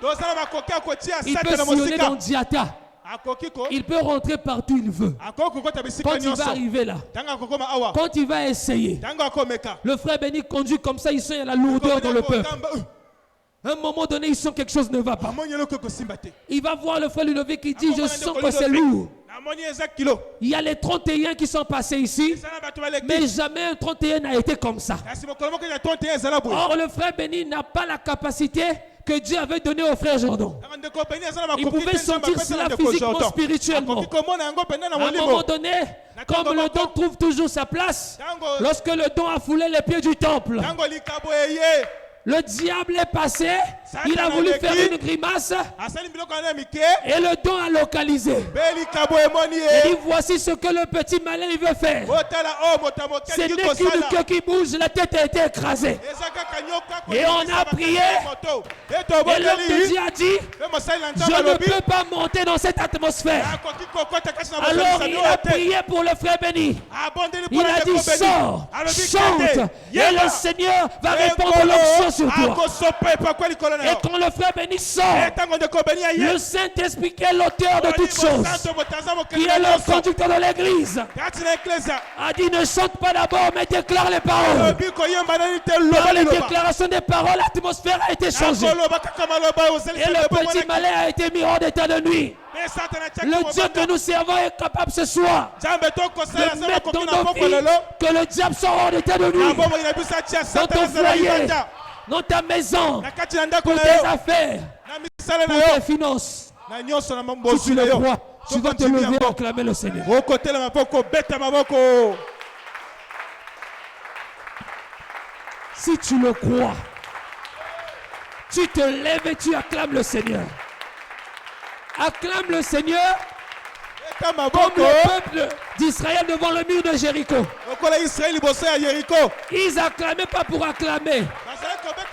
Il peut sillonner dans Diata. Il peut rentrer partout où il veut. Quand il va arriver là, quand il va essayer, le frère béni conduit comme ça, il sent la lourdeur dans le peuple. À un moment donné, il sent quelque chose ne va pas. Il va voir le frère lui lever qui dit, je sens que c'est lourd. Il y a les 31 qui sont passés ici, mais jamais un 31 n'a été comme ça. Or, le frère béni n'a pas la capacité que Dieu avait donné au frère Jordan. Il pouvait sentir cela physiquement, spirituellement. À un moment donné, comme le don trouve toujours sa place, lorsque le don a foulé les pieds du temple, le diable est passé, il a voulu faire une grimace et le don a localisé. Il dit voici ce que le petit malin il veut faire. Ce n'est qu'une queue qui bouge, la tête a été écrasée. Et on a prié. Et l'homme de Dieu a dit je ne peux pas monter dans cette atmosphère. Alors il a prié pour le frère béni. Il a dit sors, chante et le Seigneur va répondre l'onction sur toi. Et quand le frère béni sort, le Saint-Esprit qui est l'auteur de toutes choses, qui est le conducteur de l'église, a dit ne chante pas d'abord mais déclare les paroles. Par les déclarations des paroles, l'atmosphère a été changée. Et le petit malin a été mis hors d'état de nuit. Le Dieu que nous servons est capable ce soir de mettre dans nos vies que le diable soit hors d'état de nuit. Dans ton foyer, dans ta maison, pour tes affaires, pour tes finances. Si tu le crois, tu vas te lever et acclamer le Seigneur. Si tu le crois, tu te lèves et tu acclames le Seigneur. Acclame le Seigneur comme le peuple d'Israël devant le mur de Jéricho. Ils n'acclamaient pas pour acclamer.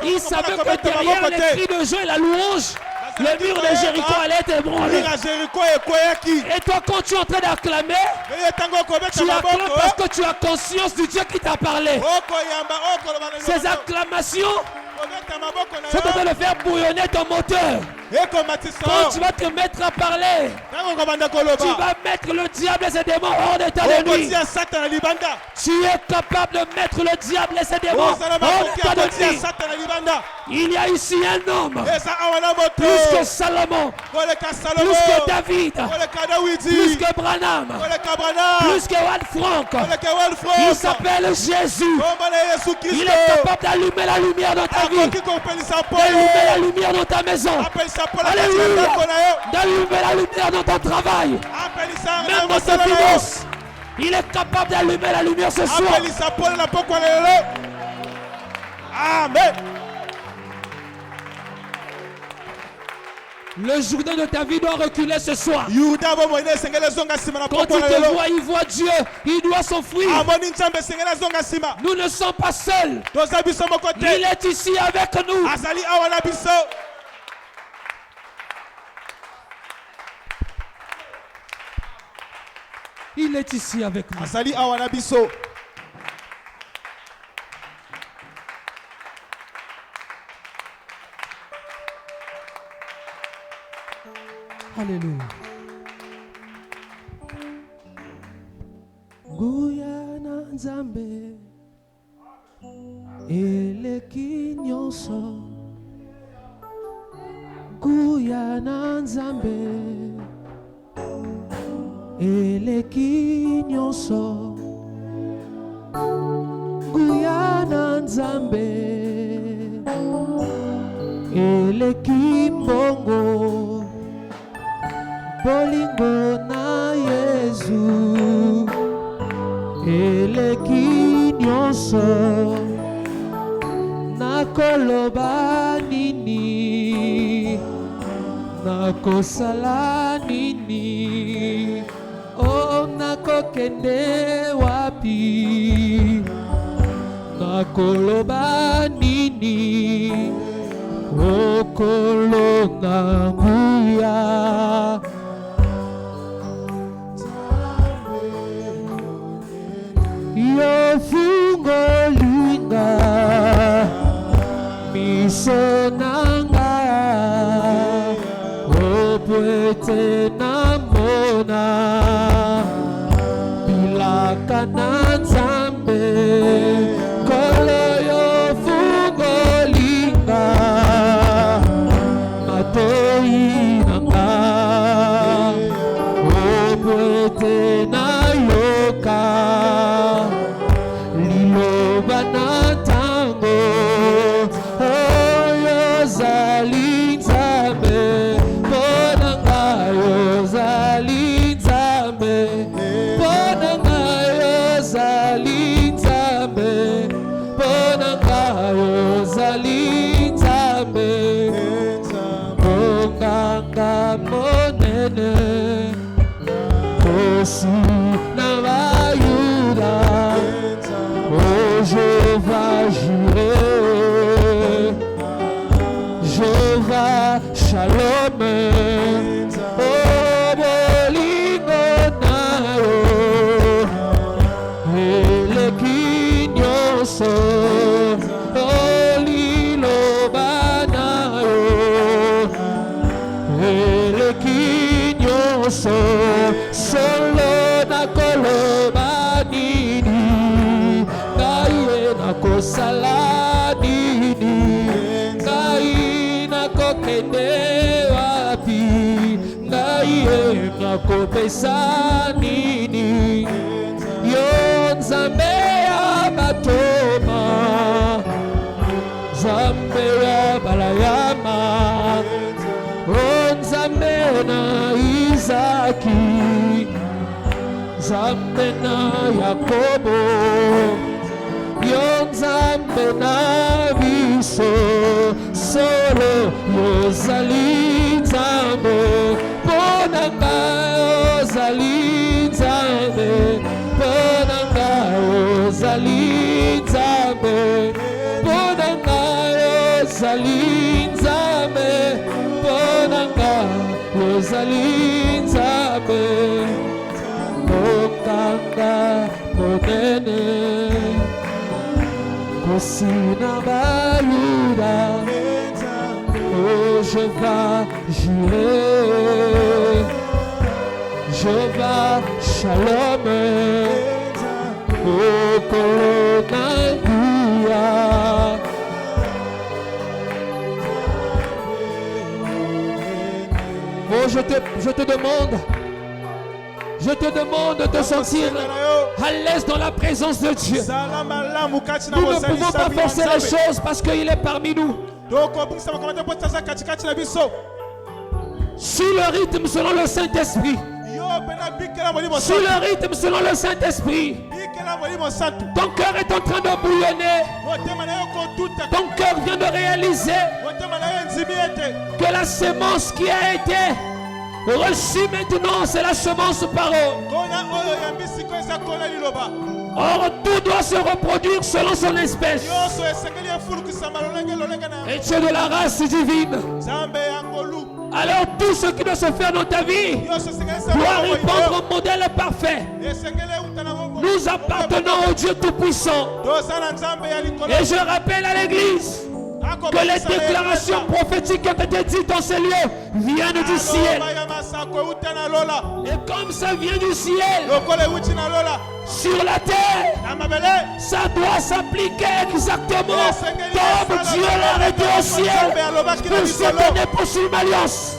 Ils savaient que derrière les cris de joie et la louange, le mur de Jéricho allait être ébranlé. Et toi, quand tu es en train d'acclamer, tu acclames parce que tu as conscience du Dieu qui t'a parlé. Ces acclamations sont en train de faire bouillonner ton moteur. Quand tu vas te mettre à parler, tu vas mettre le diable et ses démons hors d'état de nuit. Tu es capable de mettre le diable et ses démons hors d'état de nuit. Il y a ici un homme plus que Salomon, plus que David, plus que Branham, plus que Wad Frank. Il s'appelle Jésus. Il est capable d'allumer la lumière dans ta vie, d'allumer la lumière dans ta maison. Alléluia. D'allumer la lumière dans ton travail. Même dans tes finances. Il est capable d'allumer la lumière ce soir. Amen. Le Jourdain de ta vie doit reculer ce soir. Quand il te voit, il voit Dieu. Il doit s'enfuir. Nous ne sommes pas seuls. Il est ici avec nous. Il est ici avec nous. Alléluia. Guyana Nzambe eleki nyonso. Guyana Nzambe eleki nyonso. Guyana Nzambe eleki mbongo. Bolingo na Yesu eleki nyonso. Nakoloba nini, nakosala nini, oh nakokende wapi, nakoloba nini, okolo na nguya. sonanga opwete namona bilaka na nzambe kolo yo fungolinga matoi nanga opwete na yoka liloba na tango oyo zali nzambe mpona ngayo zali nzambe mpona ngayo zali nzambe mpona ngayo zali nzambe onganga monene kosi na bayuda Jéhovah Jireh, Jéhovah Shalom, oh bolingo na yo, eleki nyonso, oh liloba na yo, eleki nyonso, solo na koloba nini. Nakosala nini ngai nakokende wapi ngai nakopesa nini yo nzambe ya batoma nzambe ya balayama o nzambe na Izaki nzambe na Yakobo yo nzambe na biso solo yozali nzambe mpona ngai ozali nzambe mpona ngai ozali nzambe mpona ngai ozali nzambe mpona ngai ozali nzambe okanga monene Kosina bayuda oh Jéhovah Jireh Jéhovah Shalom oh Kolonanguya oh je te demande de te sentir à l'aise dans la présence de Dieu. Nous ne pouvons pas forcer les choses parce qu'il est parmi nous. Suis le rythme selon le Saint-Esprit. Suis le rythme selon le Saint-Esprit. Ton cœur est en train de bouillonner. Ton cœur vient de réaliser que la sémence qui a été reçu maintenant, c'est la semence parole. Or, tout doit se reproduire selon son espèce. Et tu es de la race divine. Alors, tout ce qui doit se faire dans ta vie doit répondre au modèle parfait. Nous appartenons au Dieu Tout-Puissant. Et je rappelle à l'Église que les déclarations prophétiques qui ont été dites dans ces lieux viennent du ciel. Et comme ça vient du ciel, sur la terre, ça doit s'appliquer exactement comme Dieu l'a arrêté au ciel pour cette année pour suivre l'alliance.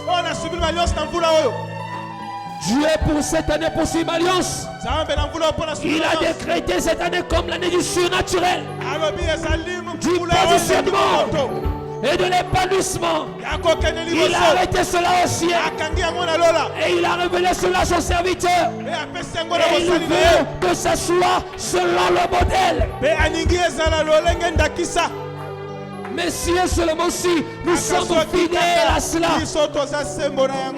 Dieu pour cette année pour suivre l'alliance. Il a décrété cette année comme l'année du surnaturel, du positionnement et de l'épanouissement. Il a arrêté cela au ciel et il a révélé cela à son serviteur. Et il veut que ça soit selon le modèle. Messieurs, seulement si nous sommes fidèles à cela.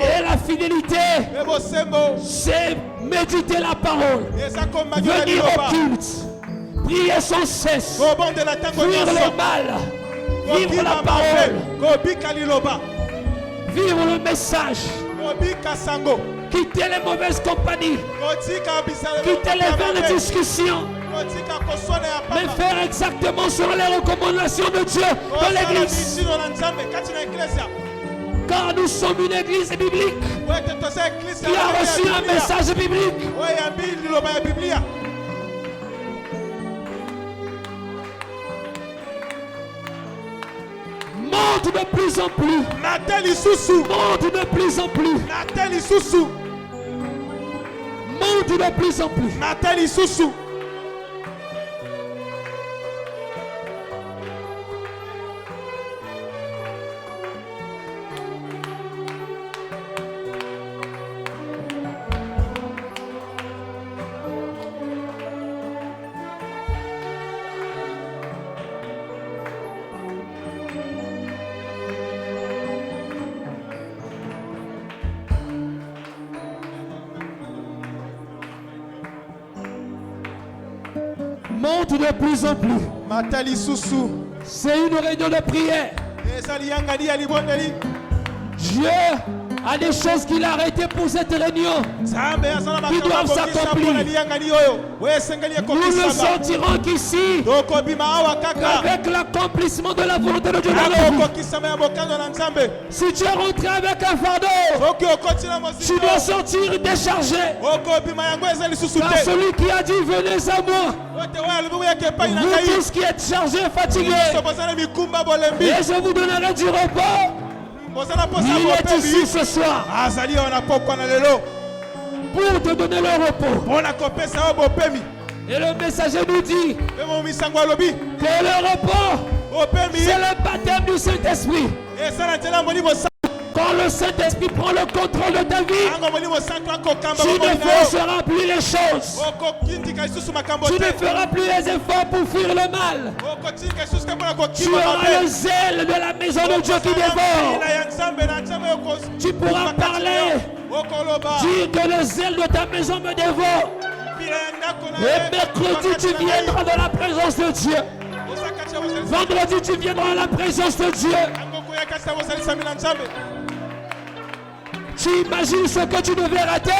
Et la fidélité, c'est méditer la parole, venir au culte, prier sans cesse, fuir le mal, vivre la parole, vivre le message, quitter les mauvaises compagnies, quitter les vaines discussions. mais faire exactement sur les recommandations de Dieu dans l'église. Car nous sommes une église biblique qui a reçu un message biblique. Monte de plus en plus. Monte de plus en plus. Monte de plus en plus. Monte de plus en plus. C'est une réunion de prière. Dieu a des choses qu'il a arrêtées pour cette réunion qui doivent s'accomplir. Nous ne sortirons qu'ici avec l'accomplissement de la volonté de Dieu dans la vie. Si tu es rentré avec un fardeau, tu dois sortir déchargé. Car celui qui a dit venez à moi, vous tous qui êtes chargés et fatigués, et je vous donnerai du repos. Il est ici ce soir pour te donner le repos. Et le messager nous dit que le repos, c'est le baptême du Saint-Esprit. Quand le Saint-Esprit prend le contrôle de ta vie, tu ne feras plus les choses. Tu ne feras plus les efforts pour fuir le mal. Tu auras le zèle de la maison de Dieu qui dévore. Tu pourras parler, dire que le zèle de ta maison me dévore. Et mercredi, tu viendras dans la présence de Dieu. Vendredi, tu viendras dans la présence de Dieu. Tu imagines ce que tu devais rater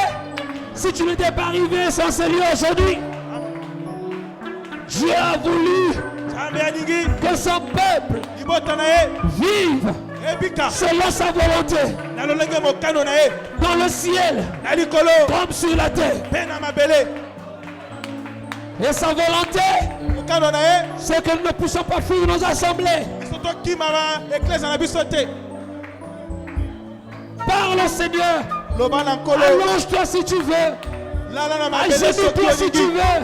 si tu n'étais pas arrivé sur ce lieu aujourd'hui. Dieu a voulu que son peuple vive selon sa volonté dans le ciel comme sur la terre. Et sa volonté, c'est que nous ne puissions pas fuir nos assemblées. Parle au Seigneur. Allonge-toi si tu veux. Agenouille-toi si tu veux.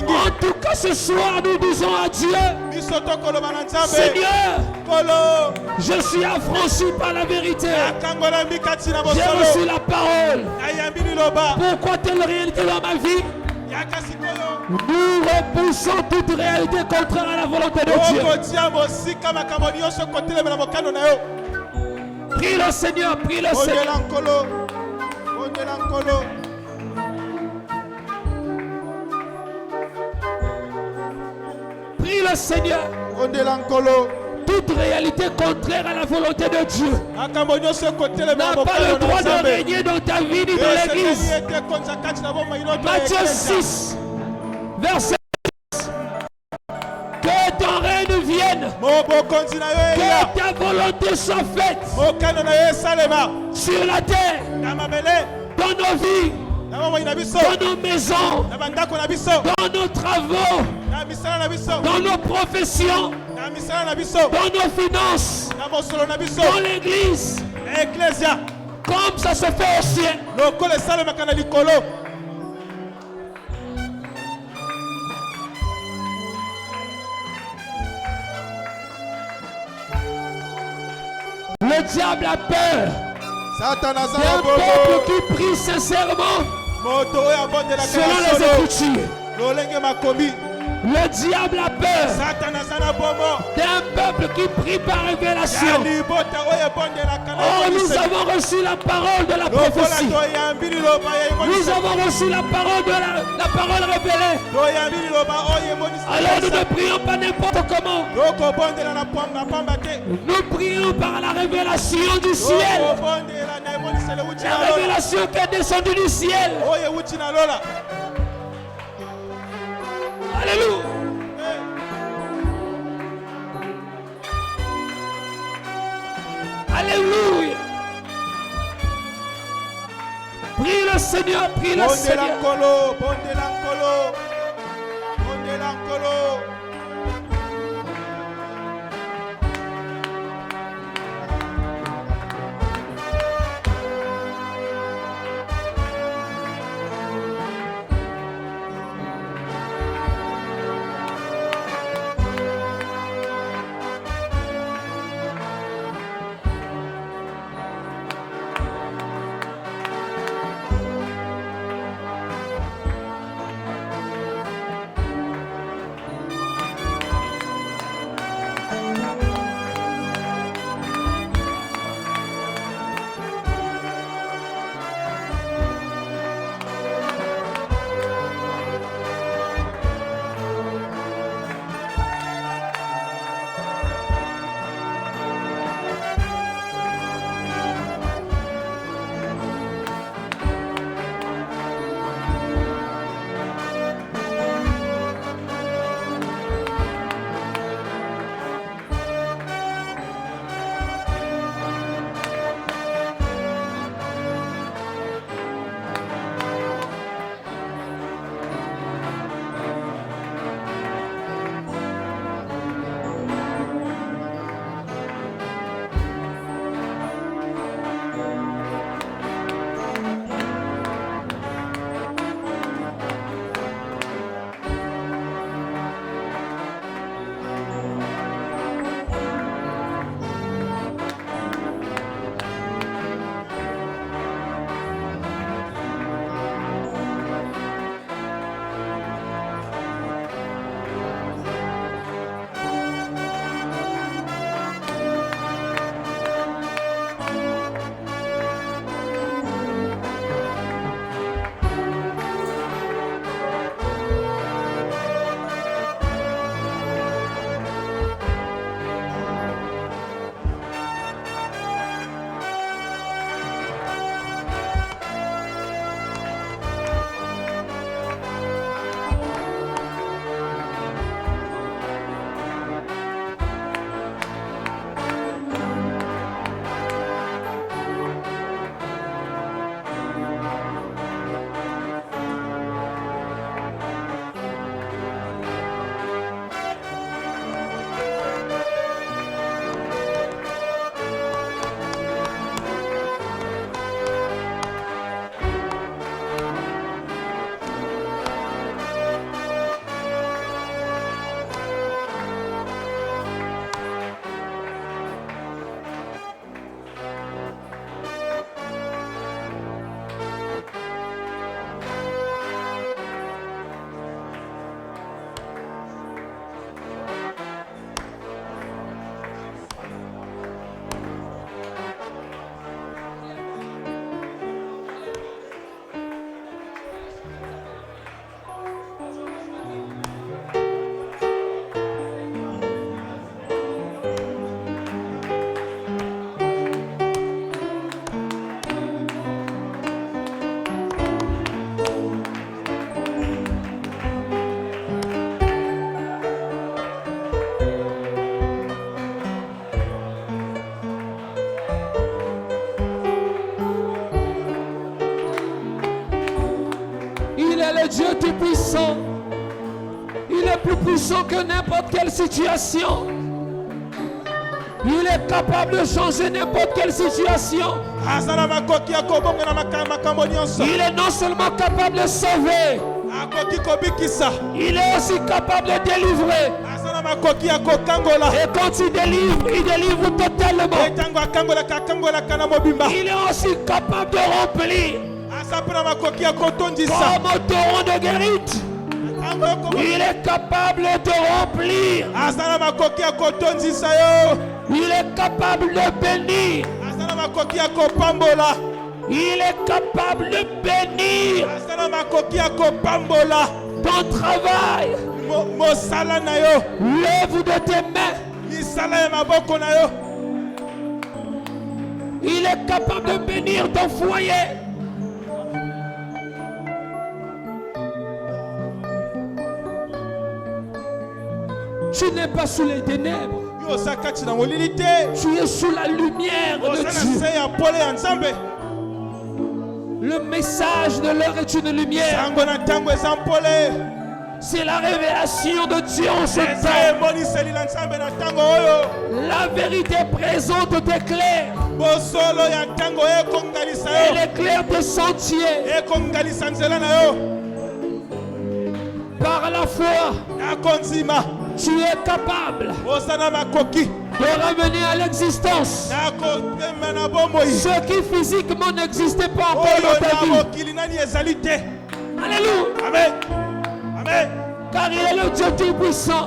En tout cas, ce soir, nous disons à Dieu, Seigneur, je suis affranchi par la vérité. J'ai reçu la parole. Pourquoi telle réalité dans ma vie? Nous repoussons toute réalité contraire à la volonté de Dieu. Prie le Seigneur, prie le Seigneur. Prie le Seigneur. Toute réalité contraire à la volonté de Dieu n'a pas le droit de régner dans ta vie ni dans l'église. Matthieu 6, verset 10. Que ton règne vienne. Que ta volonté soit faite sur la terre, dans nos vies, dans nos maisons, dans nos travaux, dans nos professions, dans nos finances, dans l'église, comme ça se fait au ciel. Le diable a peur d'un peuple qui prie sincèrement selon les Écritures. Le diable a peur d'un peuple qui prie par révélation. Oh, nous avons reçu la parole de la prophétie. Nous avons reçu la parole de la parole révélée. Alors nous ne prions pas n'importe comment. Nous prions par la révélation du ciel. La révélation qui est descendue du ciel. Alléluia. Alléluia. Prie le Seigneur, prie le Seigneur. le Dieu Tout-Puissant. Il est plus puissant que n'importe quelle situation. Il est capable de changer n'importe quelle situation. Il est non seulement capable de sauver, il est aussi capable de délivrer. Et quand il délivre totalement. Il est aussi capable de remplir. Comme au torrent de Guérite, il est capable de remplir. Il est capable de bénir. Il est capable de bénir ton travail, l'œuvre de tes mains. Il est capable de bénir ton foyer. Tu n'es pas sous les ténèbres. Tu es sous la lumière de Dieu. Le message de l'heure est une lumière. C'est la révélation de Dieu en ce temps. La vérité présente t'éclaire. Elle éclaire tes sentiers. Par la foi, tu es capable de ramener à l'existence ce qui physiquement n'existait pas encore dans ta vie. Alléluia. Amen. Amen. Car il est le Dieu Tout-Puissant.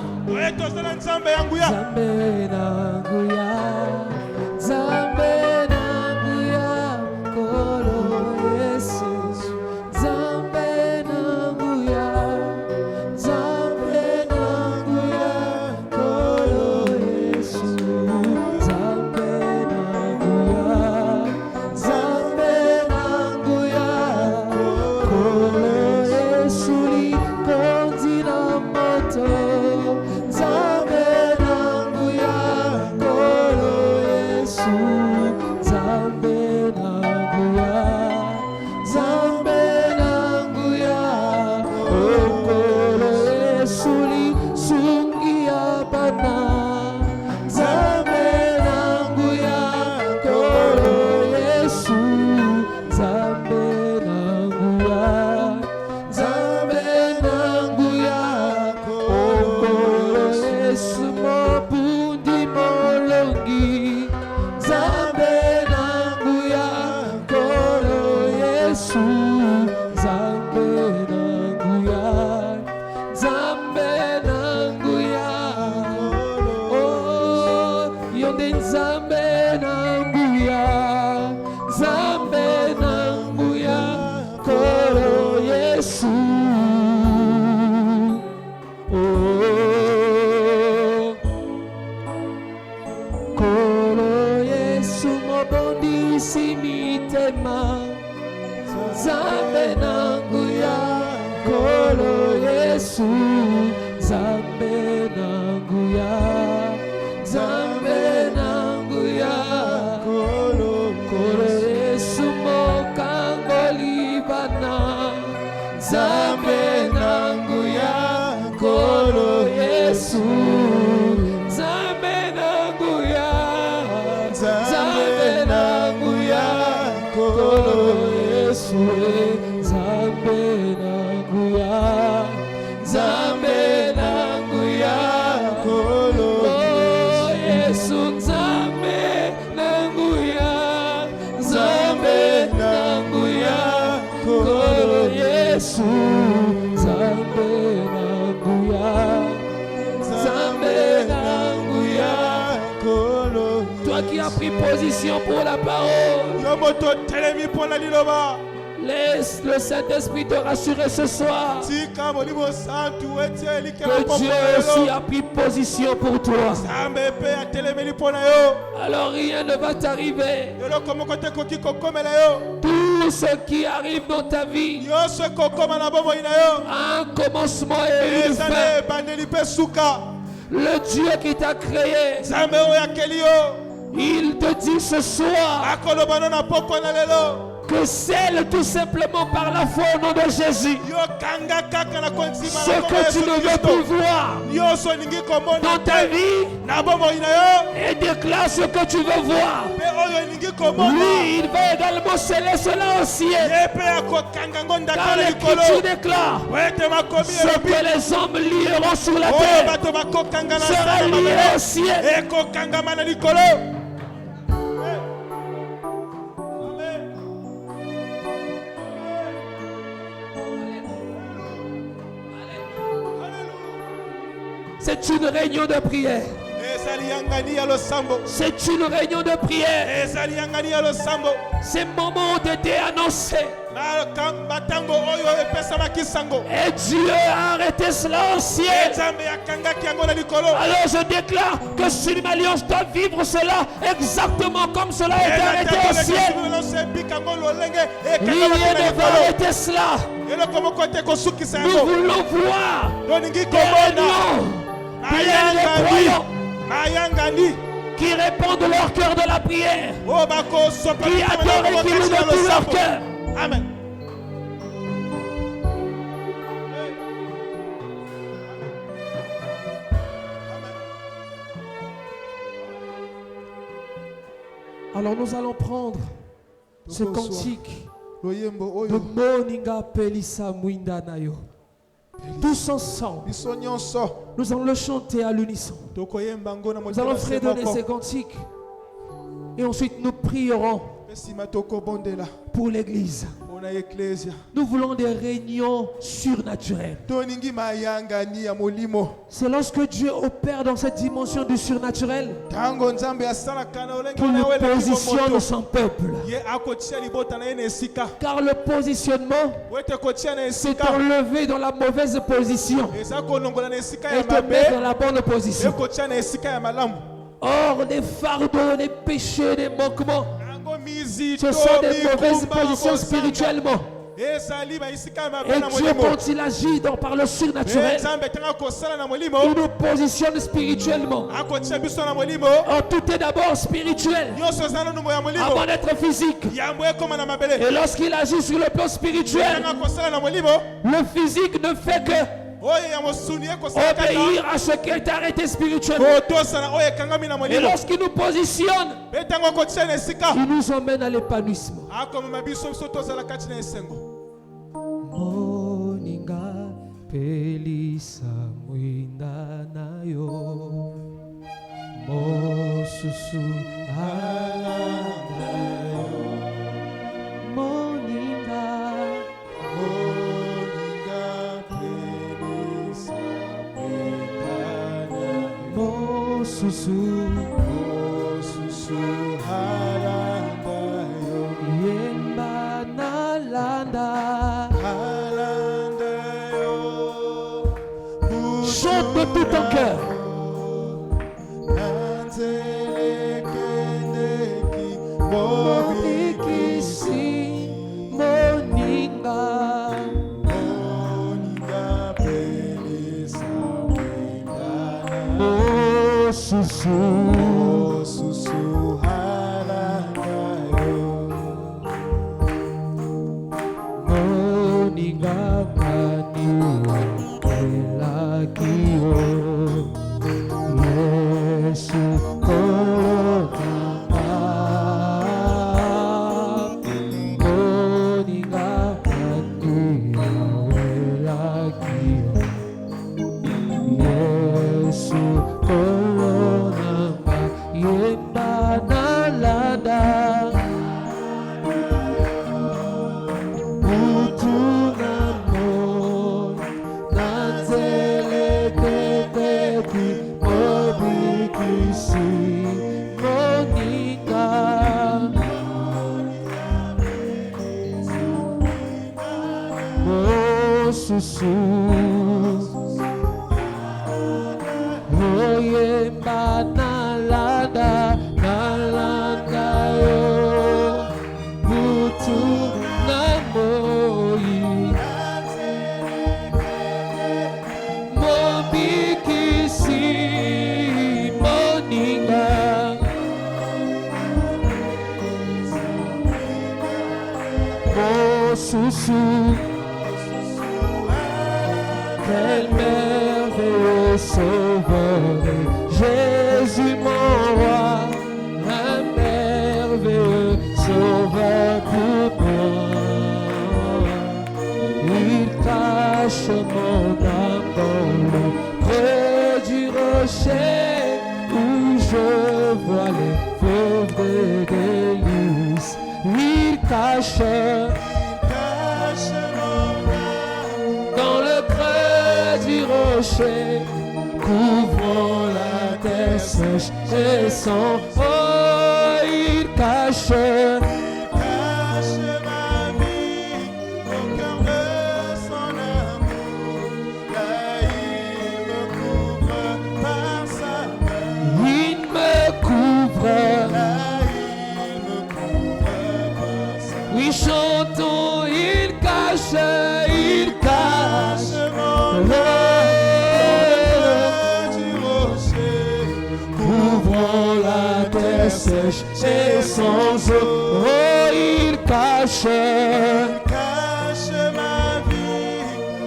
Toi qui as pris position pour la parole, laisse le Saint-Esprit te rassurer ce soir que Dieu aussi a pris position pour toi. Alors rien ne va t'arriver. Tout ce qui arrive dans ta vie a un commencement et une fin. Le Dieu qui t'a créé, il te dit ce soir que c'est tout simplement par la foi au nom de Jésus. Ce que tu ne veux plus voir dans ta vie, et déclare ce que tu veux voir. Lui, il va également sceller cela au ciel. Car l'Écriture déclare ce que les hommes lieront sur la terre sera lié au ciel. C'est une réunion de prière. C'est une réunion de prière. Ces moments ont été annoncés. Et Dieu a arrêté cela au ciel. Alors je déclare que sur l'Alliance doit vivre cela exactement comme cela a été arrêté au ciel. Rien ne va arrêter cela. Nous voulons voir des réunions Bien des croyants qui répandent leur cœur de la prière, qui adorent et qui louent de tout leur cœur. Amen. Alors nous allons prendre ce cantique de Moninga Pelisa Mwinda Nayo. Tous ensemble, nous allons le chanter à l'unisson. Nous allons fredonner ces cantiques et ensuite nous prierons pour l'église. Nous voulons des réunions surnaturelles. C'est lorsque Dieu opère dans cette dimension du surnaturel qu'il nous positionne son peuple. Car le positionnement, c'est t'enlever dans la mauvaise position et te mettre dans la bonne position. Or, des fardeaux, des péchés, des manquements, ce sont des mauvaises positions spirituellement. Et Dieu, quand il agit par le surnaturel, il nous positionne spirituellement. Or, tout est d'abord spirituel avant d'être physique. Et lorsqu'il agit sur le plan spirituel, le physique ne fait que obéir à ce qui est arrêté spirituellement. Et lorsqu'il nous positionne, il nous emmène à l'épanouissement. Moninga Pelisa Mwinda Nayo Mosusu Alanayo Moninga Mosusu Halandayo Yemba Nalanda Chante de tout ton cœur. Monikisi Moninga Mosusu Halandayo Moninga Maniwa Elakio Yesu Korona Moninga Maniwa Elakio Yesu Korona Yemba Nalada Susu Oyemba Nalanda Nalanda yo Mutu Namoi Mobikisi Moninga Susu Quel merveilleux sauveur est Jésus mon roi, un merveilleux sauveur pour moi. Il cache mon âme dans le creux du rocher où je vois les fleuves de délices. Il cache couvrant la terre sèche et sans eau, il cache ma vie au cœur de son amour. Là, il me couvre par sa main. Il me couvre. Là, il me couvre par sa main. Oui, chantons, il cache mon âme. sèche et sans eau. Oh, il cache ma vie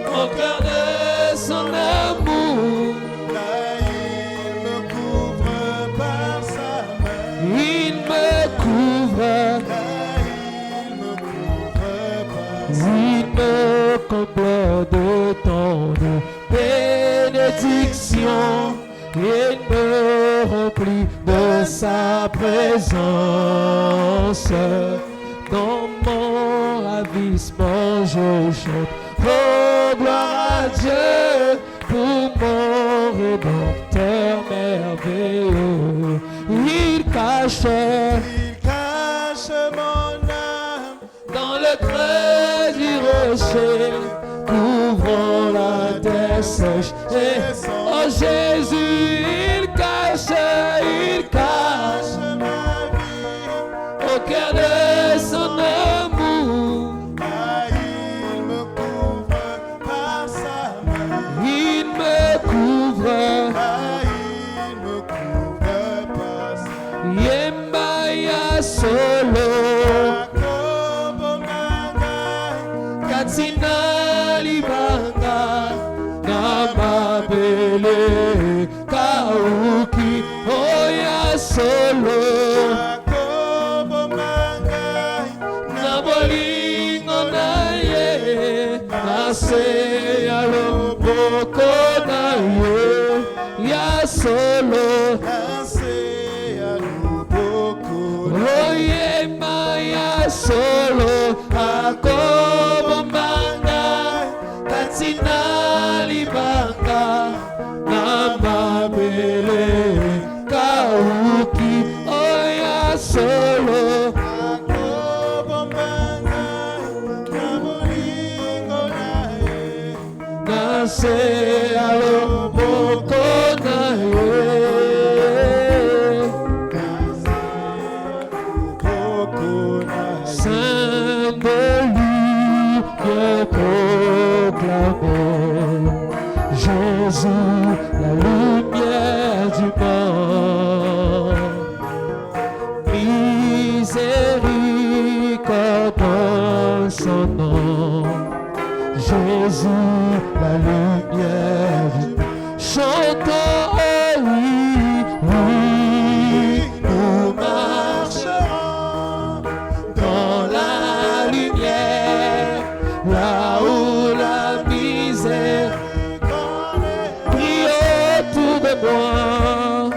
au cœur de son amour. Là, il me couvre par sa main. Il me couvre. Là, il me couvre par sa main. Il me comble de tant de bénédictions. Il me remplit de sa présence. Dans mon ravissement, je chante. Oh, gloire à Dieu pour mon Rédempteur merveilleux. Il cache mon âme dans le creux du rocher, couvrant la terre sèche. Oh Jésus, il cache ma vie au cœur de son amour. Ah, il me couvre par sa main. Il me couvre. Ah, il me couvre par sa main. Yembaya solo. Katina libanga. Namabele kauki oya solo. Jacobo mangai nabolingo naye nase aloboko naye ya solo nase aloboko oye maya solo Jacobo mangai katina libanga namabele kauki oya solo Jacobo mangai nabolingo naye nase aloboko naye Saint de lui que proclamer Jésus, la lumière du monde. Miséricorde en son nom. Jésus, la lumière du monde. Chantons, oh oui, oui, nous marcherons dans la lumière, là où la misère. Moi,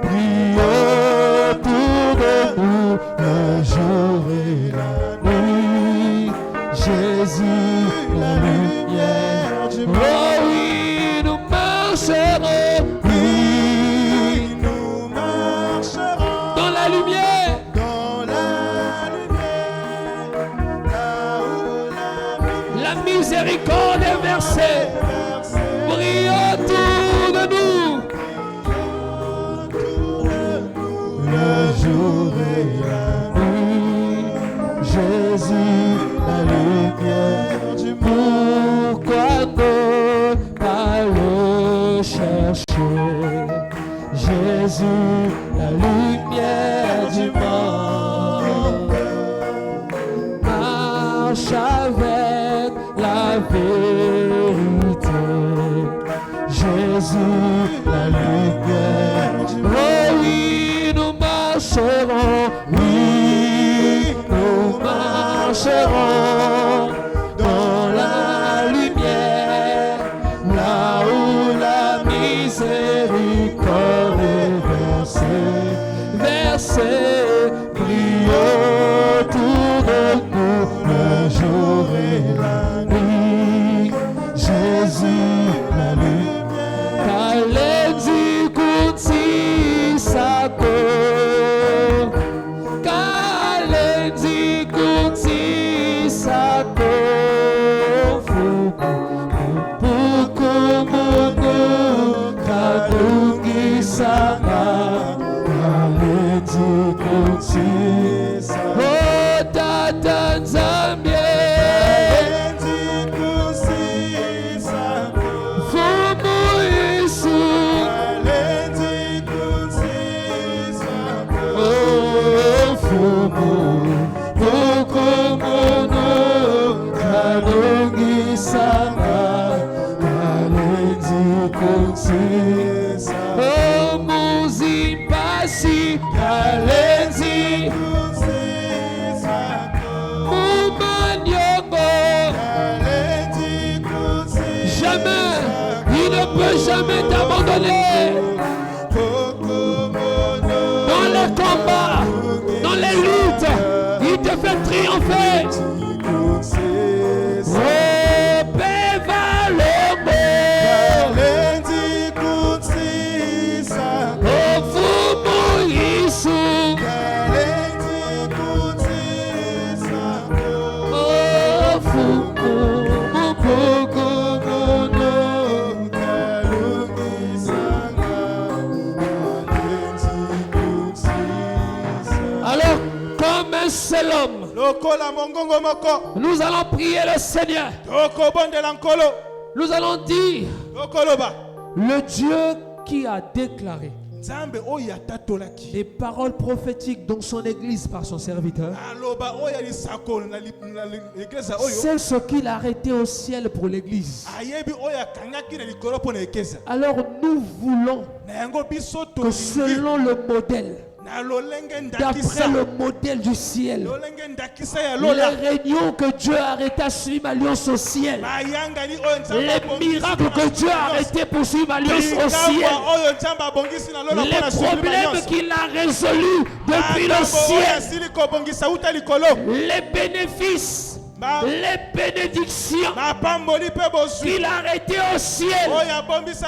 prie autour de nous le jour et la nuit. Jésus, la lumière du monde. Oh oui, nous marcherons. Oui, nous marcherons dans la lumière. Dans la lumière, là où la miséricorde est versée. Prie autour de nous. Le jour et la nuit, Jésus, la lumière du monde. Pourquoi ne pas le chercher? Jésus, la lumière du monde. Marche avec la vérité. Jésus, la lumière du monde. Oh oui, nous marcherons, oui, nous marcherons dans la lumière, là où la miséricorde est versée, prie autour de nous le jour et la nuit. Jésus, la lumière, Kaledi Kuti Sako, Kaledi Kuti jamais t'abandonner. Dans les combats, dans les luttes, il te fait triompher. Oh, c'est l'homme. Nous allons prier le Seigneur. Nous allons dire le Dieu qui a déclaré des paroles prophétiques dans son église par son serviteur. C'est ce qu'il a arrêté au ciel pour l'église. Alors nous voulons que selon le modèle, d'après le modèle du ciel, les réunions que Dieu a arrêtées à suivre alliance au ciel, les miracles que Dieu a arrêtés pour suivre alliance au ciel, les problèmes qu'il a résolus depuis le ciel, les bénéfices, les bénédictions qu'il a arrêtées au ciel,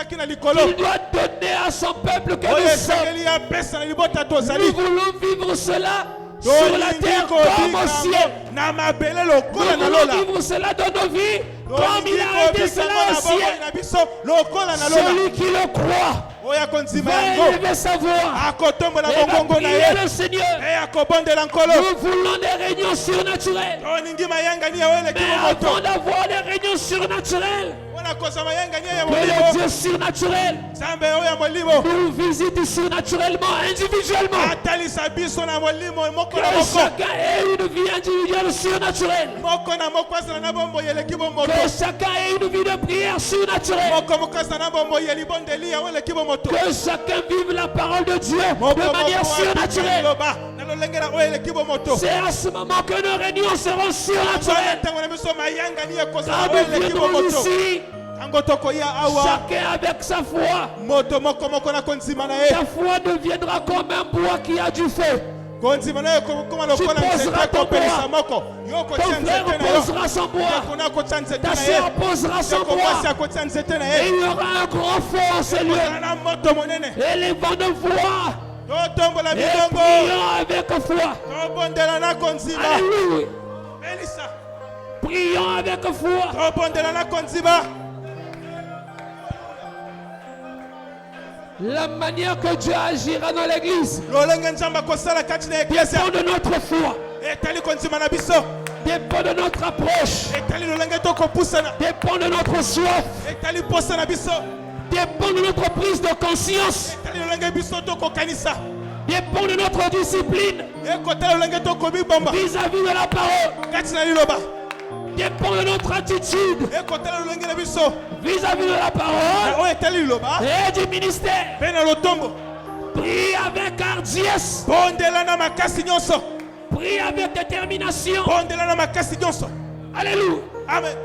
qu'il doit donner à son peuple que nous sommes. Nous voulons vivre cela sur la terre comme au ciel. Nous voulons vivre cela dans nos vies comme il a arrêté cela au ciel. Celui qui le croit va élever sa voix et va prier le Seigneur. Nous voulons des réunions surnaturelles. Mais avant d'avoir des réunions surnaturelles, que le Dieu surnaturel nous visite surnaturellement, individuellement. Que chacun ait une vie individuelle surnaturelle. Que chacun ait une vie de prière surnaturelle. Que chacun vive la parole de Dieu de manière surnaturelle. C'est à ce moment que nos réunions seront surnaturelles. Quand nous viendrons ici, chacun avec sa foi, ta foi deviendra comme un bois qui a du feu. Tu poseras ton bois, ton frère posera son bois, ta soeur posera son bois, et il y aura un grand feu en ce lieu. Et les vents de voix, et prions avec foi. Alléluia. Prions avec foi. La manière que Dieu agira dans l'église dépend de notre foi, dépend de notre approche, dépend de notre soif, dépend de notre prise de conscience, dépend de notre discipline vis-à-vis de la parole, dépend de notre attitude vis-à-vis de la parole et du ministère. Prie avec hardiesse, prie avec détermination. Alléluia. Amen.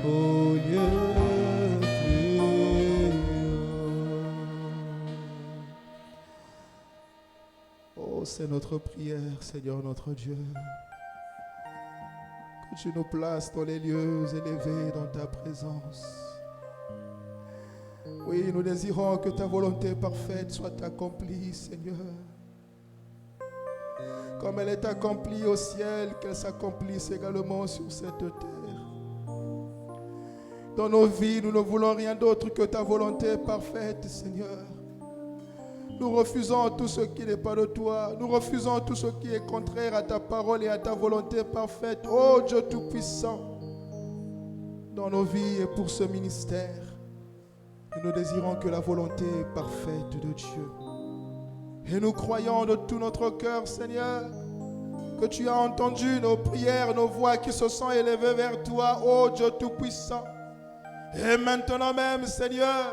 au lieu plus haut. Oh, c'est notre prière, Seigneur notre Dieu. Que tu nous places dans les lieux élevés dans ta présence. Oui, nous désirons que ta volonté parfaite soit accomplie, Seigneur. Comme elle est accomplie au ciel, qu'elle s'accomplisse également sur cette terre. Dans nos vies, nous ne voulons rien d'autre que ta volonté parfaite, Seigneur. Nous refusons tout ce qui n'est pas de toi. Nous refusons tout ce qui est contraire à ta parole et à ta volonté parfaite. Oh Dieu Tout-Puissant, dans nos vies et pour ce ministère, nous désirons que la volonté parfaite de Dieu. Et nous croyons de tout notre cœur, Seigneur, que tu as entendu nos prières, nos voix qui se sont élevées vers toi, oh Dieu Tout-Puissant. Et maintenant même, Seigneur,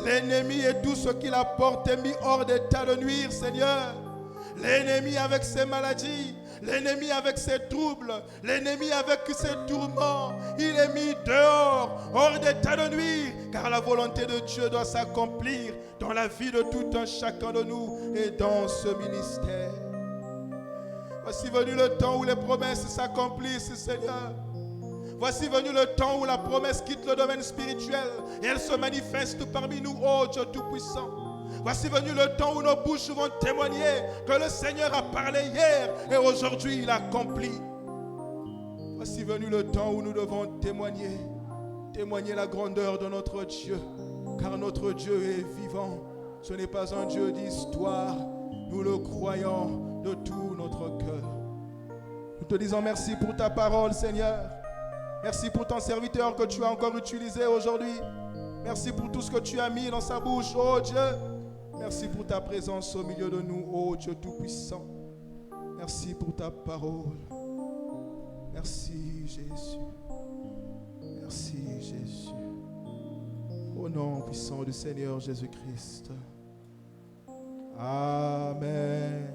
l'ennemi et tout ce qu'il apporte est mis hors d'état de nuire, Seigneur. L'ennemi avec ses maladies, l'ennemi avec ses troubles, l'ennemi avec ses tourments, il est mis dehors, hors d'état de nuire, car la volonté de Dieu doit s'accomplir dans la vie de tout un chacun de nous et dans ce ministère. Voici venu le temps où les promesses s'accomplissent, Seigneur. Voici venu le temps où la promesse quitte le domaine spirituel et elle se manifeste parmi nous, oh Dieu Tout-Puissant. Voici venu le temps où nos bouches vont témoigner que le Seigneur a parlé hier et aujourd'hui il accomplit. Voici venu le temps où nous devons témoigner la grandeur de notre Dieu, car notre Dieu est vivant. Ce n'est pas un Dieu d'histoire, nous le croyons de tout notre cœur. Nous te disons merci pour ta parole, Seigneur. Merci pour ton serviteur que tu as encore utilisé aujourd'hui. Merci pour tout ce que tu as mis dans sa bouche, oh Dieu. Merci pour ta présence au milieu de nous, oh Dieu Tout-Puissant. Merci pour ta parole. Merci Jésus. Merci Jésus. Au nom puissant du Seigneur Jésus-Christ. Amen.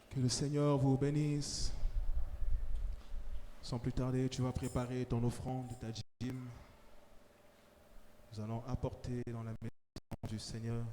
Que le Seigneur vous bénisse. Sans plus tarder, tu vas préparer ton offrande, ta dîme. Nous allons apporter dans la maison du Seigneur.